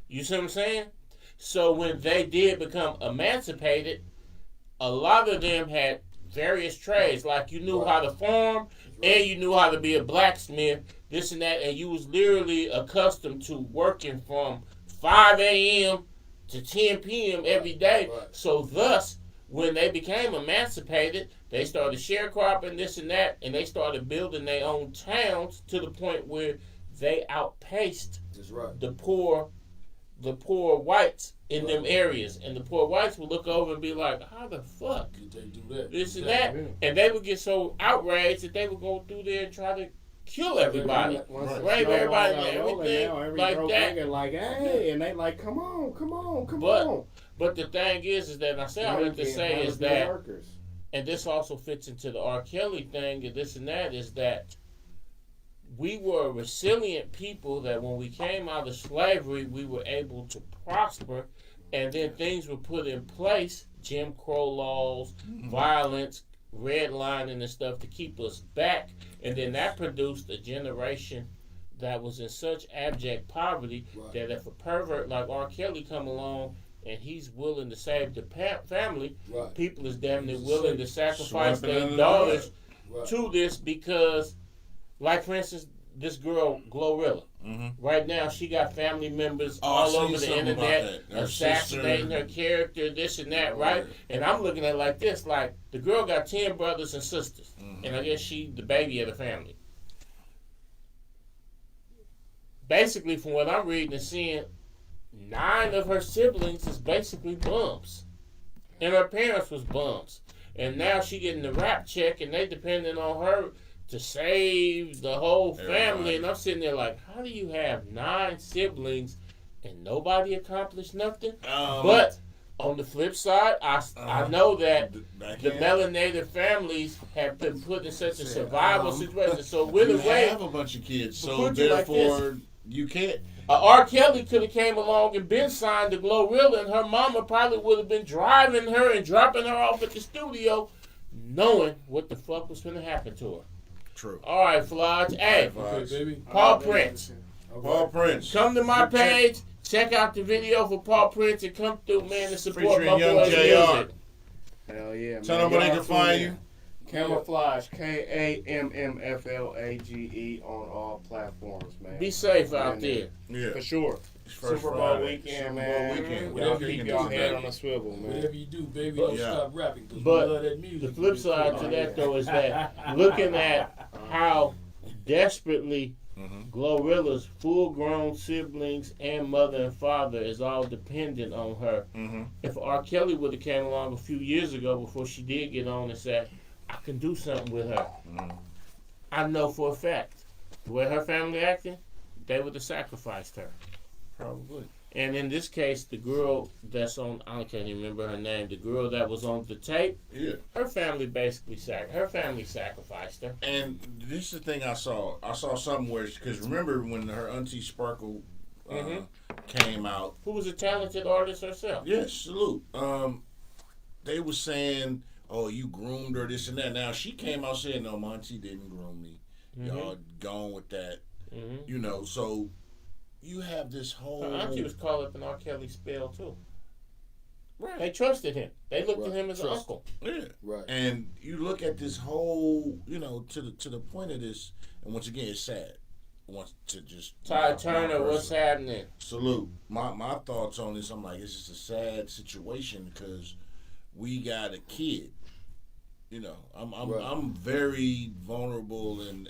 You see what I'm saying? So when they did become emancipated, a lot of them had various trades. Like you knew how to farm and you knew how to be a blacksmith, this and that, and you was literally accustomed to working from 5 a.m. to 10 p.m. every day. Right. So thus, when they became emancipated, they started sharecropping this and that, and they started building their own towns to the point where they outpaced That's right. the poor whites in them areas. And the poor whites would look over and be like, how the fuck? Did they do that? This and that. And they would get so outraged that they would go through there and try to kill everybody. Rape everybody and everything like that. Like, hey, and they like, come on. But the thing is that, and I say all that to say is that, and this also fits into the R. Kelly thing and this and that, is that we were resilient people that when we came out of slavery, we were able to prosper, and then things were put in place, Jim Crow laws, violence, redlining and stuff to keep us back, and then that produced a generation that was in such abject poverty that if a pervert like R. Kelly come along and he's willing to save the family, people is damn near willing to sacrifice their daughters to this because, like for instance, this girl Glorilla. Right now, she got family members all over the internet assassinating her character, this and that, right? And I'm looking at it like this, like the girl got 10 brothers and sisters, and I guess she the baby of the family. basically, from what I'm reading and seeing, 9 of her siblings is basically bums. And her parents was bums. And now she getting the rap check, and they depending on her to save the whole family. And I'm sitting there like, how do you have 9 siblings and nobody accomplished nothing? But on the flip side, I know that the melanated families have been put in such a survival situation. So with you the way have a bunch of kids, so put you like therefore you can't. R. Kelly could have came along and been signed to Glorilla, and her mama probably would have been driving her and dropping her off at the studio, knowing what the fuck was going to happen to her. True. All right, Flodge. Hey, Okay, baby. Paul Prince. Paul Prince. Come to my page. Check out the video for Paul Prince and come through, man, and support Featuring my Young boy's JR. music. Hell yeah, man. Tell them where they Y'all can find tune in. you. Camouflage, KAMMFLAGE on all platforms, man. Be safe out there. Yeah. For sure. First Super Bowl Friday. weekend, Super man. Bowl weekend. Y'all Whatever keep you y'all do, head baby. on a swivel, man. Whatever you do, baby, don't Yeah. stop rapping because we But love that music. The flip side to that, though, is that looking at how desperately Glorilla's full-grown siblings and mother and father is all dependent on her. If R. Kelly would have came along a few years ago before she did get on and said, I can do something with her, I know for a fact, the way her family acting, they would have sacrificed her. Probably. And in this case, the girl that's on, I can't even remember her name, the girl that was on the tape, Yeah. her family basically sacrificed her. And this is the thing I saw. I saw something where, because remember when her auntie Sparkle came out. Who was a talented artist herself. Yes, salute. They were saying, oh, you groomed her, this and that. Now, she came out saying, no, my auntie didn't groom me. Y'all gone with that. You know, so you have this whole... Her auntie was called up in R. Kelly's spell, too. Right. They trusted him. They looked at him as an Trust. uncle. Yeah. Right. And you look at this whole, you know, to the point of this, and once again, it's sad. Wants to just Ty Turner, what's happening? Salute. My thoughts on this, I'm like, it's just a sad situation because we got a kid. You know, I'm very vulnerable and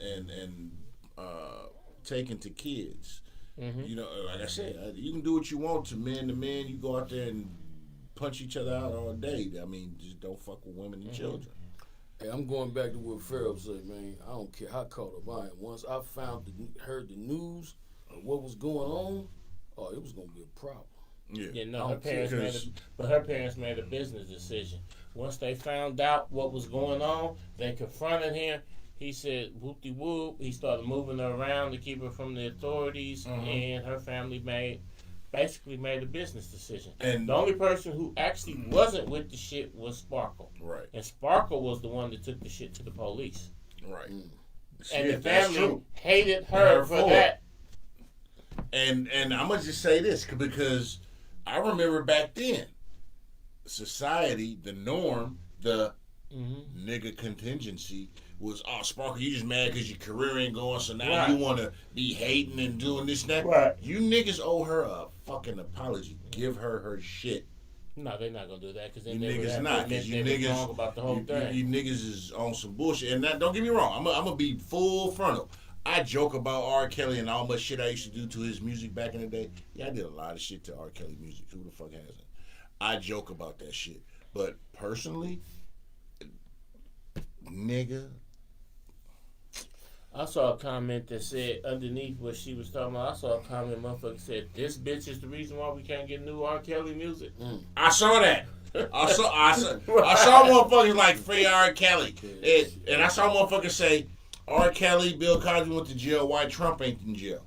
taken to kids. You know, like I said, you can do what you want to men. You go out there and punch each other out all day. I mean, just don't fuck with women and children. Hey, I'm going back to what Pharaoh said, man. I don't care how caught up I am. Once I heard the news of what was going on, oh, it was gonna be a problem. Yeah, no, her parents made a business decision. Once they found out what was going on, they confronted him. He said, whoop-de-whoop. He started moving her around to keep her from the authorities, and her family basically made a business decision. And the only person who actually wasn't with the shit was Sparkle. Right. And Sparkle was the one that took the shit to the police. Right. And the family hated her for that. And I'm going to just say this, because I remember back then, society, the norm, the nigga contingency was, oh, Sparkle, you just mad because your career ain't going, so now you want to be hating and doing this and that. Right. You niggas owe her a fucking apology. Give her shit. No, they're not going to do that because You niggas not. Because you niggas, wrong about the whole thing. You niggas is on some bullshit. And that, don't get me wrong, I'm going to be full frontal. I joke about R. Kelly and how much shit I used to do to his music back in the day. Yeah, I did a lot of shit to R. Kelly music. Who the fuck hasn't? I joke about that shit. But personally, nigga. I saw a comment that said, underneath what she was talking about, I saw a comment, motherfucker said, this bitch is the reason why we can't get new R. Kelly music. I saw that. I saw motherfuckers like free R. Kelly. And I saw motherfuckers say, R. Kelly, Bill Cosby went to jail, why Trump ain't in jail.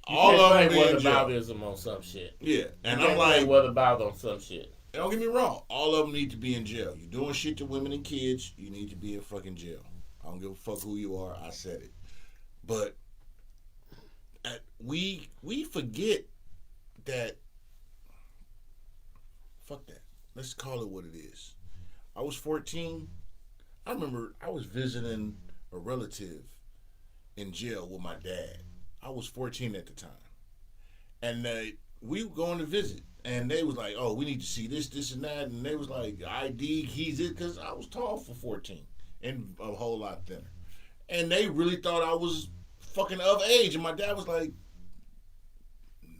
All of them be in jail. Whataboutism on some shit. Yeah. And you I'm like, what about on some shit? Don't get me wrong. All of them need to be in jail. You doing shit to women and kids, you need to be in fucking jail. I don't give a fuck who you are. I said it. But we forget that. Fuck that. Let's call it what it is. I was 14. I remember I was visiting a relative in jail with my dad. I was 14 at the time. And we were going to visit. And they was like, oh, we need to see this, and that. And they was like, ID, he's it. Because I was tall for 14 and a whole lot thinner. And they really thought I was fucking of age. And my dad was like,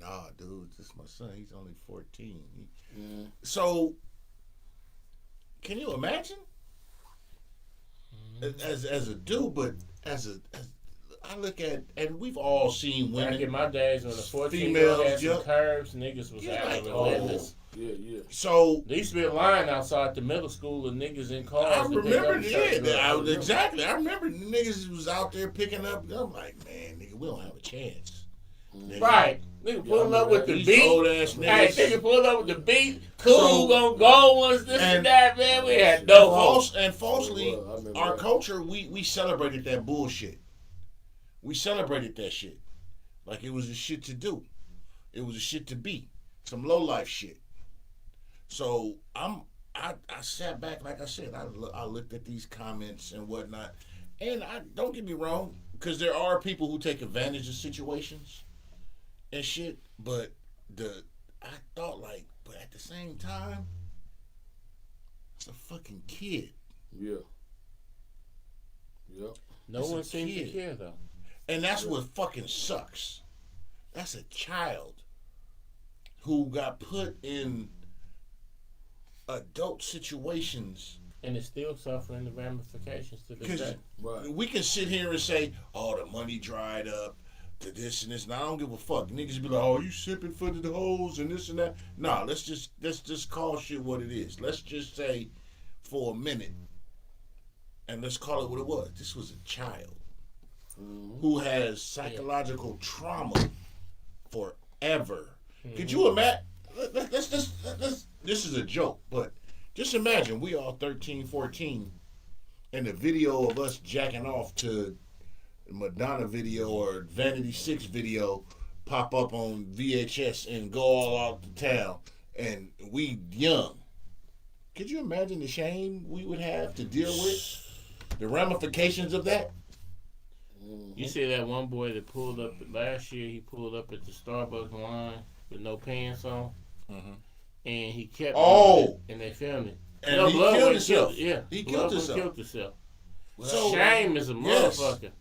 nah, dude, this is my son. He's only 14. So, can you imagine? As a dude, but as I look at, and we've all seen women. Back in my days when the 14-year-old had some curves, niggas was out like, relentless. Yeah. So There used to be a line outside the middle school of niggas in cars. I remember, exactly. exactly. I remember niggas was out there picking up. I'm like, man, nigga, we don't have a chance. Nigga. Right. Nigga pulling up with the These beat. old ass Hey, niggas. nigga pulling up with the beat. Cool, gonna go once this and that, man. We had no hope. And falsely, our culture, we celebrated that bullshit. We celebrated that shit. Like it was a shit to do. It was a shit to be. Some low life shit. So I sat back, like I said, I looked at these comments and whatnot, and don't get me wrong, because there are people who take advantage of situations and shit. But I thought like, but at the same time, it's a fucking kid. Yeah. Yep. No one seems to care though, and that's what fucking sucks. That's a child who got put in adult situations, and it's still suffering the ramifications to this day. Right. We can sit here and say, "Oh, the money dried up, to this and this." Now I don't give a fuck. Niggas be like, "Oh, you sipping for the hoes and this and that." Nah, let's just call shit what it is. Let's just say, for a minute, and let's call it what it was. This was a child who has psychological trauma forever. Could you imagine? This is a joke, but just imagine we all 13, 14, and the video of us jacking off to Madonna video or Vanity 6 video pop up on VHS and go all out to town, and we young. Could you imagine the shame we would have to deal with? The ramifications of that? You see that one boy that pulled up last year, he pulled up at the Starbucks line with no pants on. And he kept and they filmed it. And he killed himself. He killed himself. So, shame is a motherfucker.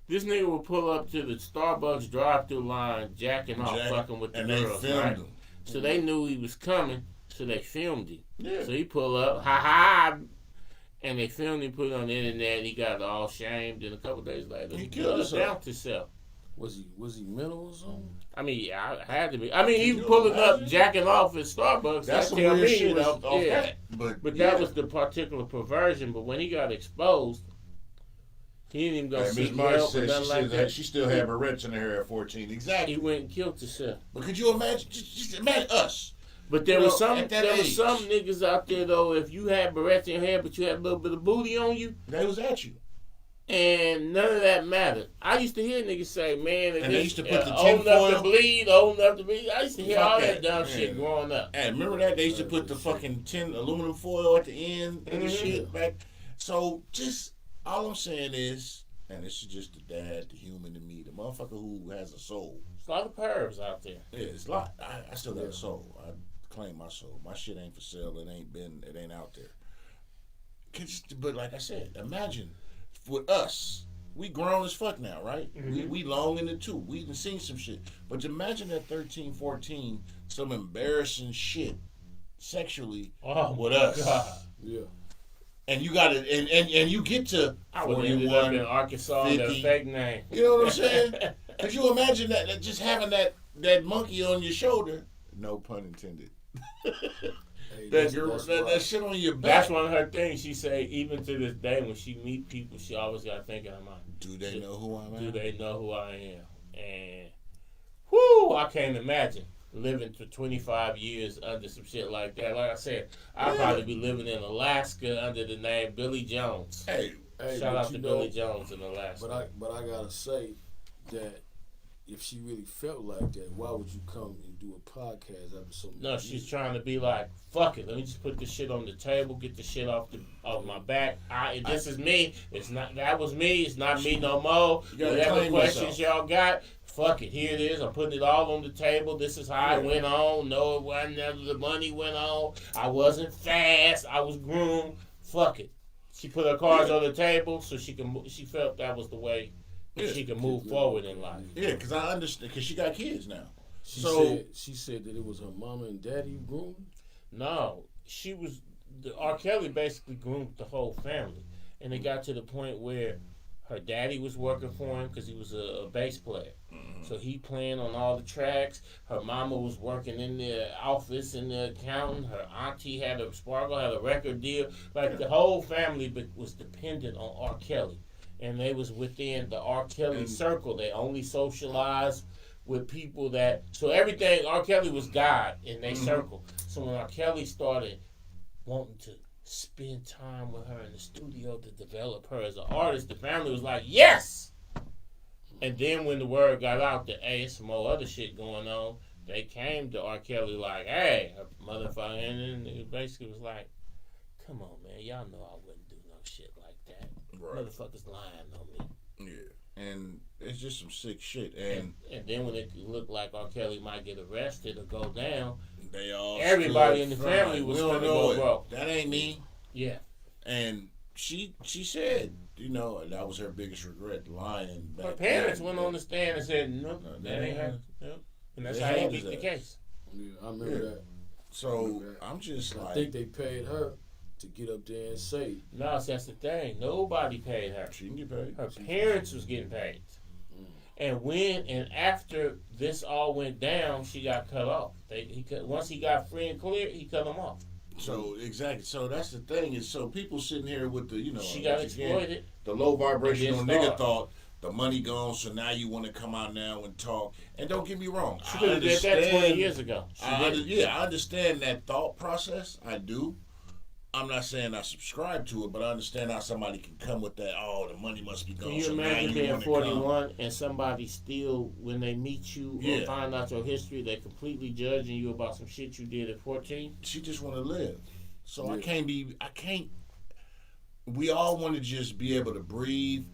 This nigga will pull up to the Starbucks drive-through line, jacking off, fucking with the girls. They filmed him. So they knew he was coming, so they filmed him. Yeah. So he pull up, ha, and they filmed him, put it on the internet, and he got all shamed, and a couple days later, he killed himself. Was he mental or something? I mean, yeah, I had to be. I mean, he pulling up, jacking off at Starbucks. That's some tell weird me, shit off that. But that was the particular perversion. But when he got exposed, he didn't even go see help or nothing like that. She still had barrettes in her hair at 14. Exactly. He went and killed himself. But could you imagine? Just imagine us. But there was some age. niggas out there though. If you had barrettes in your hair, but you had a little bit of booty on you, they was at you. and none of that mattered. I used to hear niggas say, "Man, if they used to put the old enough tinfoil. to bleed, old enough to bleed." I used to hear all that dumb man. shit growing up. And remember that they used to put the fucking tin aluminum foil at the end and the shit back. So just all I'm saying is, and this is just the dad, the human in me, the motherfucker who has a soul. There's a lot of pervs out there. Yeah, it's a lot. I still got a soul. I claim my soul. My shit ain't for sale. It ain't out there. But like I said, imagine with us. We grown as fuck now, right? We long in the tooth. We done seen some shit. But imagine at 13, 14, some embarrassing shit sexually with us. God. Yeah. And you got it, and you get to I would have ended up in Arkansas with a fake name. You know what I'm saying? Could you imagine that just having that monkey on your shoulder? No pun intended. Hey, that shit on your back. That's one of her things. She say even to this day when she meet people, she always got to think in her mind. Do they know who I am? Do they know who I am? And whoo, I can't imagine living for 25 years under some shit like that. Like I said, I'd probably be living in Alaska under the name Billy Jones. Hey, Shout out to Billy Jones in Alaska. But I gotta say that if she really felt like that, why would you come and do a podcast episode? No, she's trying to be like, fuck it. Let me just put this shit on the table, get the shit off my back. This is me. It's not. That was me. It's not me no more. Whatever questions y'all got, fuck it. Here it is. I'm putting it all on the table. This is how it went on. No, it wasn't. The money went on. I wasn't fast. I was groomed. Fuck it. She put her cards on the table so she can. She felt that was the way she can move forward in life. Yeah, because I understand. Because she got kids now. She said that it was her mama and daddy groomed. No, R. Kelly basically groomed the whole family, and it got to the point where her daddy was working for him because he was a bass player. So he playing on all the tracks. Her mama was working in the office in the accounting. Her auntie Sparkle had a record deal. Like the whole family was dependent on R. Kelly, and they was within the R. Kelly circle. They only socialized with people so everything R. Kelly was God in their circle. So when R. Kelly started wanting to spend time with her in the studio to develop her as an artist, the family was like, yes! And then when the word got out that, hey, some more other shit going on, they came to R. Kelly like, hey, her motherfucker, and it basically was like, come on, man, y'all know I wouldn't do no shit like that. Right. Motherfuckers lying on me. Yeah, and it's just some sick shit. And then when it looked like R. Kelly might get arrested or go down, everybody in the family was going to go broke. That ain't me. Yeah. And she said, that was her biggest regret, lying. Her parents went on the stand and said, no, that ain't her. No. And that's how they beat the case. Yeah, I remember that. So I'm just like, I think they paid her to get up there and say. No, that's the thing. Nobody paid her. She didn't get paid. Her parents was getting paid. And after this all went down, she got cut off. Once he got free and clear, he cut them off. So exactly. So that's the thing is, so people sitting here with the she got exploited. The low vibrational nigga thought the money gone, so now you want to come out now and talk. And don't get me wrong, she could have did that 20 years ago. I understand that thought process. I do. I'm not saying I subscribe to it, but I understand how somebody can come with that. Oh, the money must be gone. Can you imagine being 41 and somebody still, when they meet you or find out your history, they're completely judging you about some shit you did at 14? She just want to live. So I can't. We all want to just be able to breathe,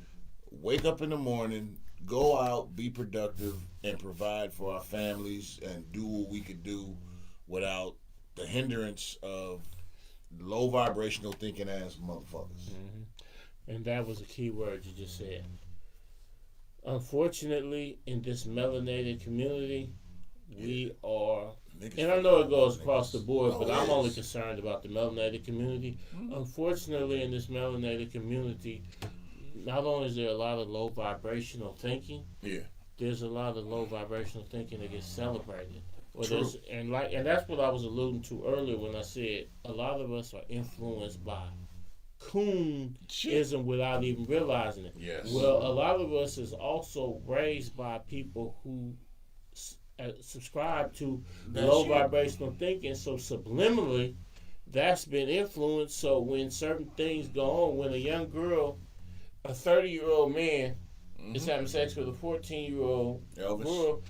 wake up in the morning, go out, be productive, and provide for our families and do what we could do without the hindrance of low vibrational thinking ass motherfuckers. Mm-hmm. And that was a key word you just said. Unfortunately, in this melanated community, we are, and I know it goes across the board, but I'm only concerned about the melanated community. Mm-hmm. Unfortunately, in this melanated community, not only is there a lot of low vibrational thinking, there's a lot of low vibrational thinking that gets celebrated. And that's what I was alluding to earlier when I said a lot of us are influenced by coonism without even realizing it. Yes. Well, a lot of us is also raised by people who subscribe to low vibrational thinking. So subliminally, that's been influenced. So when certain things go on, when a young girl, a 30-year-old man, is having sex with a 14-year-old girl,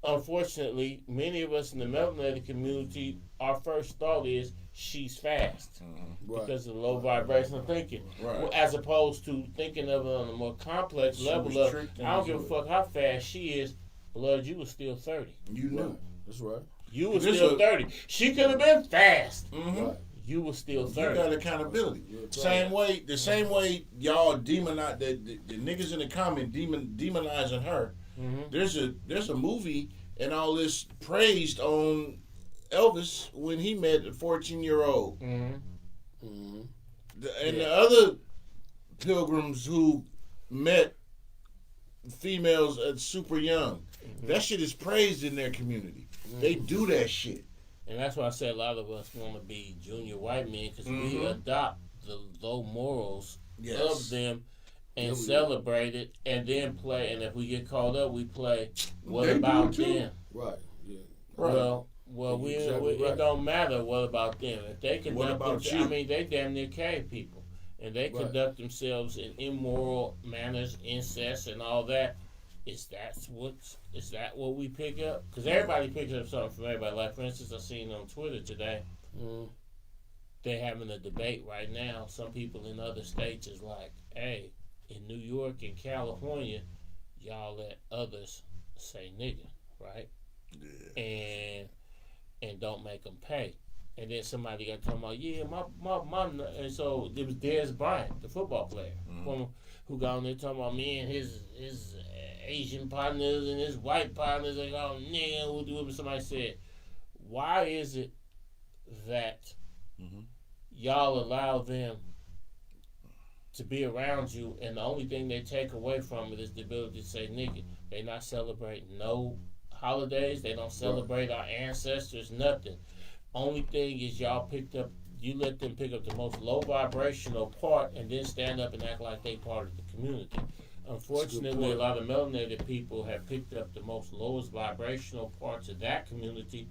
unfortunately, many of us in the melanated community, our first thought is she's fast because of the low vibrational thinking, as opposed to thinking of it on a more complex level of, I don't give a fuck how fast she is, blood, you was still 30. You knew. That's right. You was still 30. She could have been fast. You was still 30. You got accountability. The same way y'all demonize the niggas in the comment demonizing her. Mm-hmm. There's a movie and all this praised on Elvis when he met a 14-year-old. Mm-hmm. Mm-hmm. The other pilgrims who met females at super young. Mm-hmm. That shit is praised in their community. Mm-hmm. They do that shit. And that's why I said a lot of us want to be junior white men because we adopt the low morals of them and celebrate it and then play. And if we get caught up, we play, what about them? Right, yeah. Well, it don't matter what about them. If they conduct themselves, I mean, they damn near cave people. And they conduct themselves in immoral manners, incest, and all that. Is that what we pick up? Because everybody picks up something from everybody. Like, for instance, I seen on Twitter today, they're having a debate right now. Some people in other states is like, hey, in New York and California, y'all let others say nigga, right? Yeah. And don't make them pay. And then somebody got talking about, yeah, my and so it was Dez Bryant, the football player, who got on there talking about me and his Asian partners and his white partners. They go, nigga, somebody said, why is it that y'all allow them to be around you, and the only thing they take away from it is the ability to say, nigga, they not celebrating no holidays, they don't celebrate our ancestors, nothing. Only thing is you let them pick up the most low vibrational part and then stand up and act like they part of the community. Unfortunately, a lot of melanated people have picked up the most lowest vibrational parts of that community,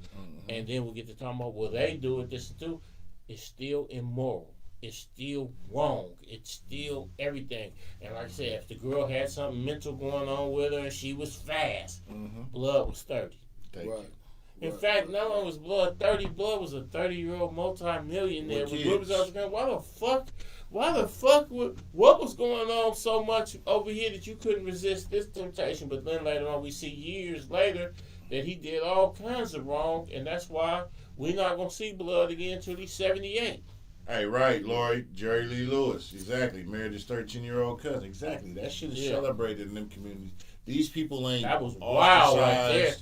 and then we get to talk about, well, they do it, this and too. It's still immoral. It's still wrong. It's still everything. And like I said, if the girl had something mental going on with her and she was fast, blood was 30. In fact, not only was blood 30, blood was a 30-year-old multi-millionaire. Why the fuck, what was going on so much over here that you couldn't resist this temptation? But then later on, we see years later that he did all kinds of wrong, and that's why we're not going to see blood again until he's 78. Hey, right, Lori, Jerry Lee Lewis, exactly. Married his 13-year-old cousin, exactly. That shit is celebrated in them communities. These people ain't. That was wild right there.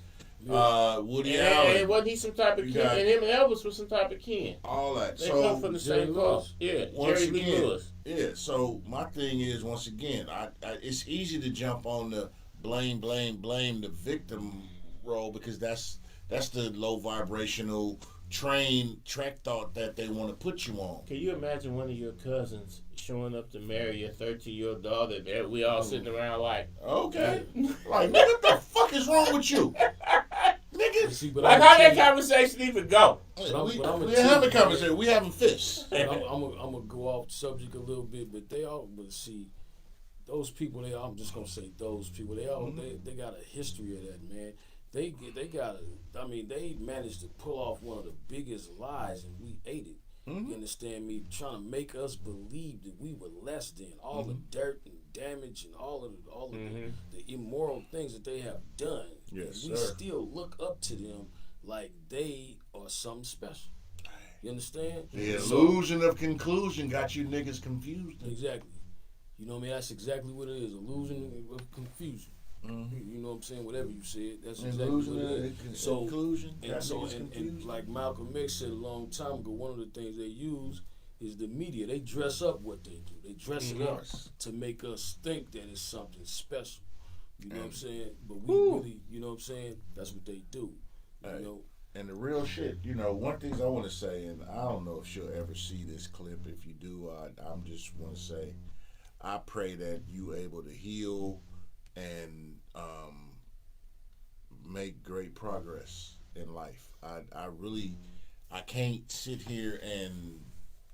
Woody Allen. And wasn't he some type of kin? And him and Elvis was some type of kin. All that. They come from the same cause. Yeah, Jerry Lee Lewis. Yeah. So my thing is, once again, it's easy to jump on the blame the victim role because that's the low vibrational track thought that they want to put you on. Can you imagine one of your cousins showing up to marry your 13-year-old daughter that we all sitting around like, okay, like, nigga, what the fuck is wrong with you? Nigga, see, like how that conversation even go? We having a conversation. We having fists. I'm gonna go off subject a little bit, but see, those people. I'm just gonna say those people. They got a history of that, man. They managed to pull off one of the biggest lies, and we ate it. You understand me? Trying to make us believe that we were less than all the dirt and damage and all of the immoral things that they have done. Yes, we still look up to them like they are something special. You understand? The illusion of conclusion got you niggas confused. Exactly. You know what I mean? That's exactly what it is. Illusion of confusion. You know what I'm saying? Whatever you said, that's exactly what it is. And like Malcolm X said a long time ago, one of the things they use is the media. They dress up what they do. They dress it up to make us think that it's something special. You know what I'm saying? But we really, you know what I'm saying? That's what they do. You know? And the real shit, one thing I want to say, and I don't know if she'll ever see this clip. If you do, I'm just want to say, I pray that you able to heal and make great progress in life. I can't sit here and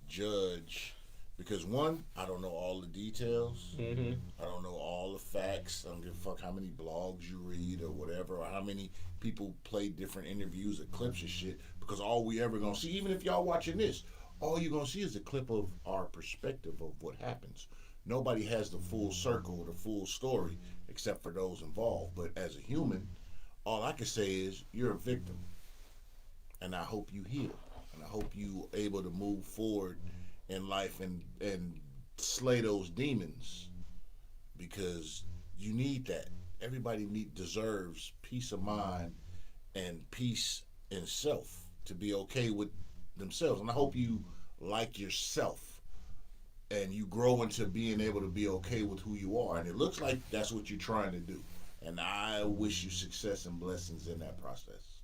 judge because one, I don't know all the details. I don't know all the facts. I don't give a fuck how many blogs you read or whatever, or how many people play different interviews or clips of shit, because all we ever gonna see, even if y'all watching this, all you're gonna see is a clip of our perspective of what happens. Nobody has the full circle, the full story, except for those involved. But as a human, all I can say is you're a victim. And I hope you heal. And I hope you able to move forward in life and slay those demons. Because you need that. Everybody deserves peace of mind and peace in self to be okay with themselves. And I hope you like yourself. And you grow into being able to be okay with who you are. And it looks like that's what you're trying to do. And I wish you success and blessings in that process.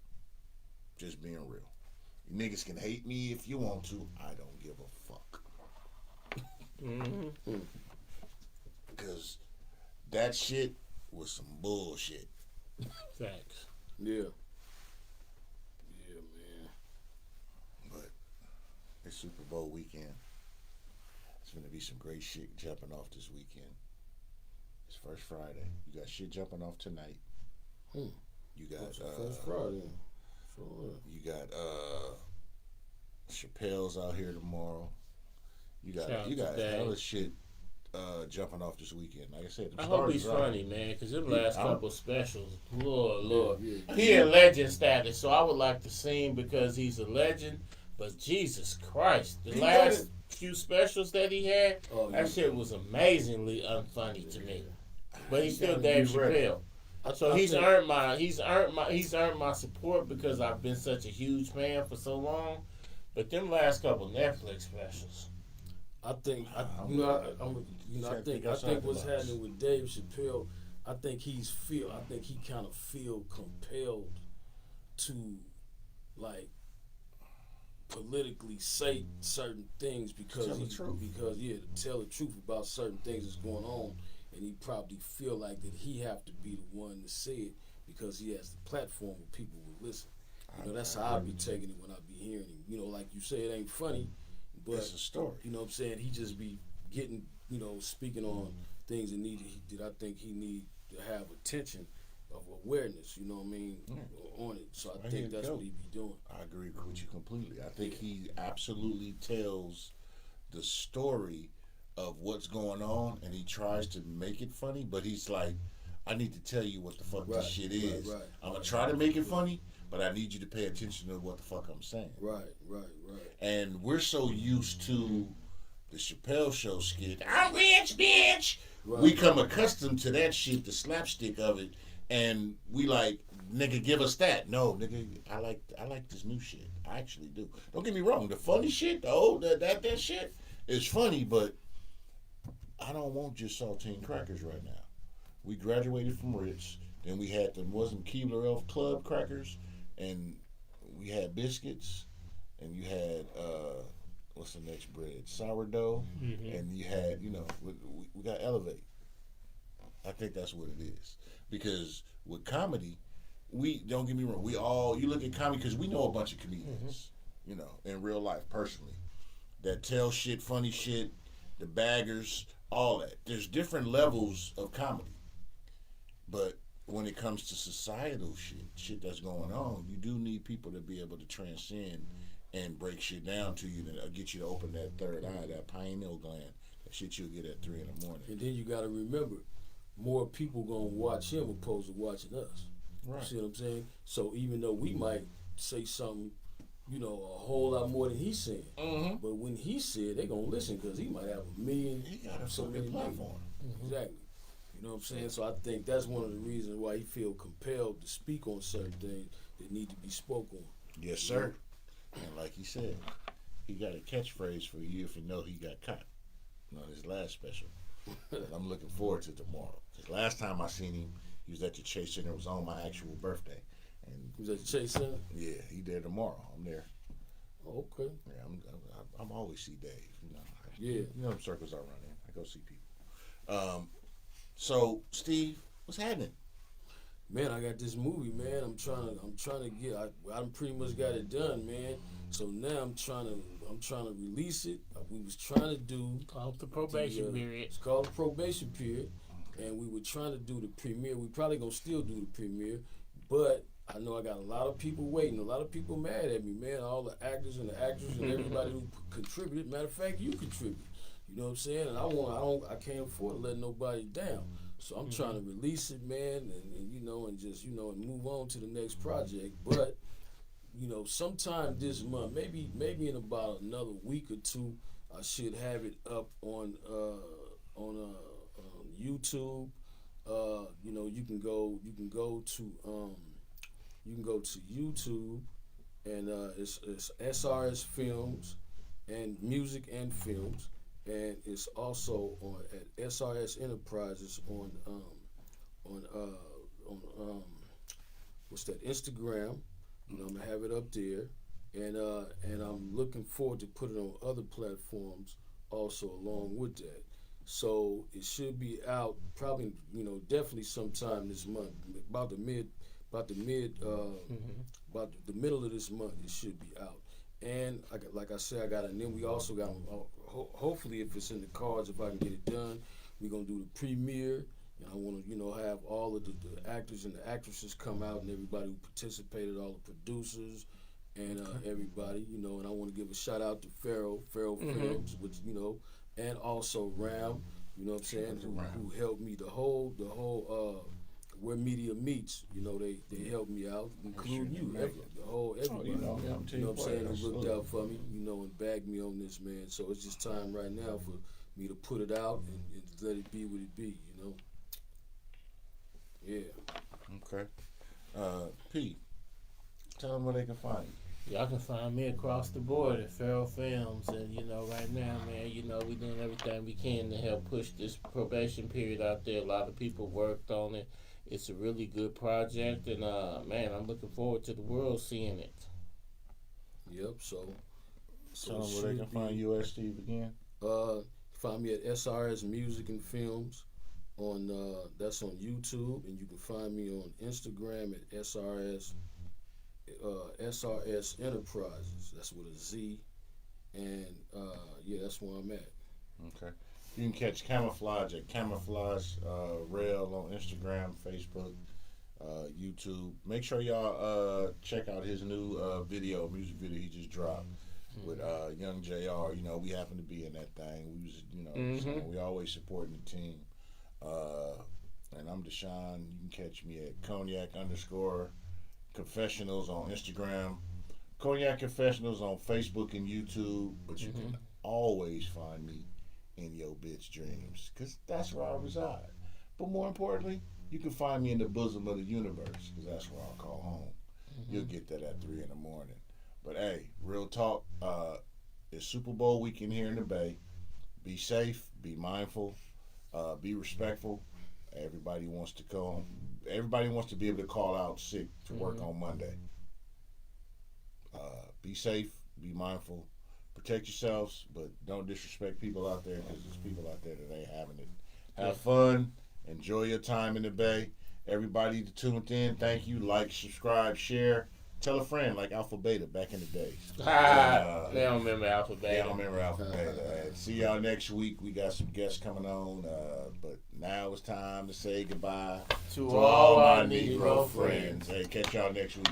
Just being real. You niggas can hate me if you want to. I don't give a fuck. Because that shit was some bullshit. Facts. Yeah. Yeah, man. But it's Super Bowl weekend. It's going to be some great shit jumping off this weekend. It's First Friday. You got shit jumping off tonight. You got First Friday. Sure. You got Chappelle's out here tomorrow. You got hella shit jumping off this weekend. Like I said, I hope he's funny, man, because them last couple specials, Lord. He in legend status, so I would like to see him because he's a legend. But Jesus Christ, the He last few specials that he had, Oh, that yeah. shit was amazingly unfunny to me. But he's still gotta Dave be ready. Chappelle. So I he's think- earned my support because I've been such a huge fan for so long. But them last couple Netflix specials, I think I I'm trying to think think outside the what's box. happening with Dave Chappelle, I think he kind of feel compelled to like politically say certain things because Tell the truth. to tell the truth about certain things that's going on, and he probably feel like that he have to be the one to say it because he has the platform where people will listen. You know, that's how I be taking it when I be hearing him. You know, like you say, it ain't funny, but It's a story. you know what I'm saying? He just be getting, speaking on things that I think he need to have attention of awareness, you know what I mean, on it. So I think that's what he be doing. I agree with you completely. I think he absolutely tells the story of what's going on, and he tries to make it funny, but he's like, I need to tell you what the fuck Right, this shit is. right. I'm going to try to make it funny, but I need you to pay attention to what the fuck I'm saying. Right. And we're so used to the Chappelle Show skit, I'm rich, bitch. Right. We come accustomed to that shit, the slapstick of it, and we like, nigga, give us that. No, nigga, I like this new shit. I actually do. Don't get me wrong, the funny shit, the old that shit is funny, but I don't want just saltine crackers right now. We graduated from Ritz, then we had the Keebler Elf Club crackers, and we had biscuits, and you had what's the next bread? Sourdough, and you had we got Elevate. I think that's what it is, because with comedy, we don't get me wrong. You look at comedy because we know a bunch of comedians, in real life personally, that tell shit, funny shit, the baggers, all that. There's different levels of comedy, but when it comes to societal shit that's going on, you do need people to be able to transcend and break shit down to you to get you to open that third eye, that pineal gland, that shit you'll get at 3 a.m. And then you got to remember, more people gonna watch him opposed to watching us. Right. You see what I'm saying? So even though we might say something, a whole lot more than he's saying, but when he said, they gonna listen because he might have a million. He got a so fucking many platform. Exactly. You know what I'm saying? So I think that's one of the reasons why he feel compelled to speak on certain things that need to be spoke on. Yes, sir. And like he said, he got a catchphrase for you if you know he got caught on his last special. And I'm looking forward to tomorrow. Because last time I seen him, he was at the Chase Center. It was on my actual birthday. And Was that Chase Center? yeah, he there tomorrow. I'm there. Oh, okay. Yeah, I'm always see Dave. Yeah. You know the circles I run in. I go see people. So Steve, what's happening? Man, I got this movie, man. I'm trying to get. I pretty much got it done, man. So now I'm trying to release it. We was trying to do off the probation period. It's called the probation period, and we were trying to do the premiere. We probably gonna still do the premiere, but I know I got a lot of people waiting. A lot of people mad at me, man. All the actors and the actresses and everybody who contributed. Matter of fact, you contributed. You know what I'm saying? And I can't afford to let nobody down. So I'm trying to release it, man, and just and move on to the next project. But sometime this month, maybe in about another week or two, I should have it up on YouTube. You can go to YouTube, and it's SRS Films and Music and Films. And it's also on at SRS Enterprises on what's that, Instagram. I'm gonna have it up there, and I'm looking forward to put it on other platforms also along with that. So it should be out probably definitely sometime this month, about the middle of this month. It should be out. And like I said, I got it. And then we also got, hopefully, if it's in the cards, if I can get it done, we're going to do the premiere. And I want to, have all of the actors and the actresses come out, and everybody who participated, all the producers and everybody, and I want to give a shout out to Pharaoh Films, which, and also Ram, you know what I'm saying, who helped me the whole where media meets, you know, they help me out, including you, everybody. you know, I'm You know what I'm saying? That's They looked good. out for me, you know, and bagged me on this, man. So it's just time right now for me to put it out and let it be what it be, you know? Yeah. Okay. Pete, tell them where they can find you. Y'all can find me across the board at Feral Films, and you know, right now, man, you know, we doing everything we can to help push this probation period out there. A lot of people worked on it. It's a really good project, and man, I'm looking forward to the world seeing it. Yep, so Tell them where they can find you at, Steve, again. Find me at SRS Music and Films on that's on YouTube, and you can find me on Instagram at SRS Enterprises. That's with a Z, and yeah, that's where I'm at. Okay. You can catch Camouflage at Camouflage Rail on Instagram, Facebook, YouTube. Make sure y'all check out his new music video he just dropped with Young JR. You know, we happen to be in that thing. We was, you know, so we always supporting the team. And I'm Deshaun. You can catch me at Cognac _Confessionals on Instagram. Cognac Confessionals on Facebook and YouTube. But you can always find me in your bitch dreams, because that's where I reside. But more importantly, you can find me in the bosom of the universe, because that's where I'll call home. You'll get that at 3 in the morning. But hey, real talk, it's Super Bowl weekend here in the Bay. Be safe, be mindful, be respectful. Everybody wants to be able to call out sick to work on Monday. Be safe, be mindful, protect yourselves, but don't disrespect people out there, because there's people out there that ain't having it. Have fun, enjoy your time in the Bay. Everybody that tuned in, thank you. Like, subscribe, share. Tell a friend, like Alpha Beta back in the days. They don't remember Alpha Beta. They don't remember Alpha Beta. See y'all next week. We got some guests coming on, but now it's time to say goodbye To all my our Negro friends. Hey, catch y'all next week.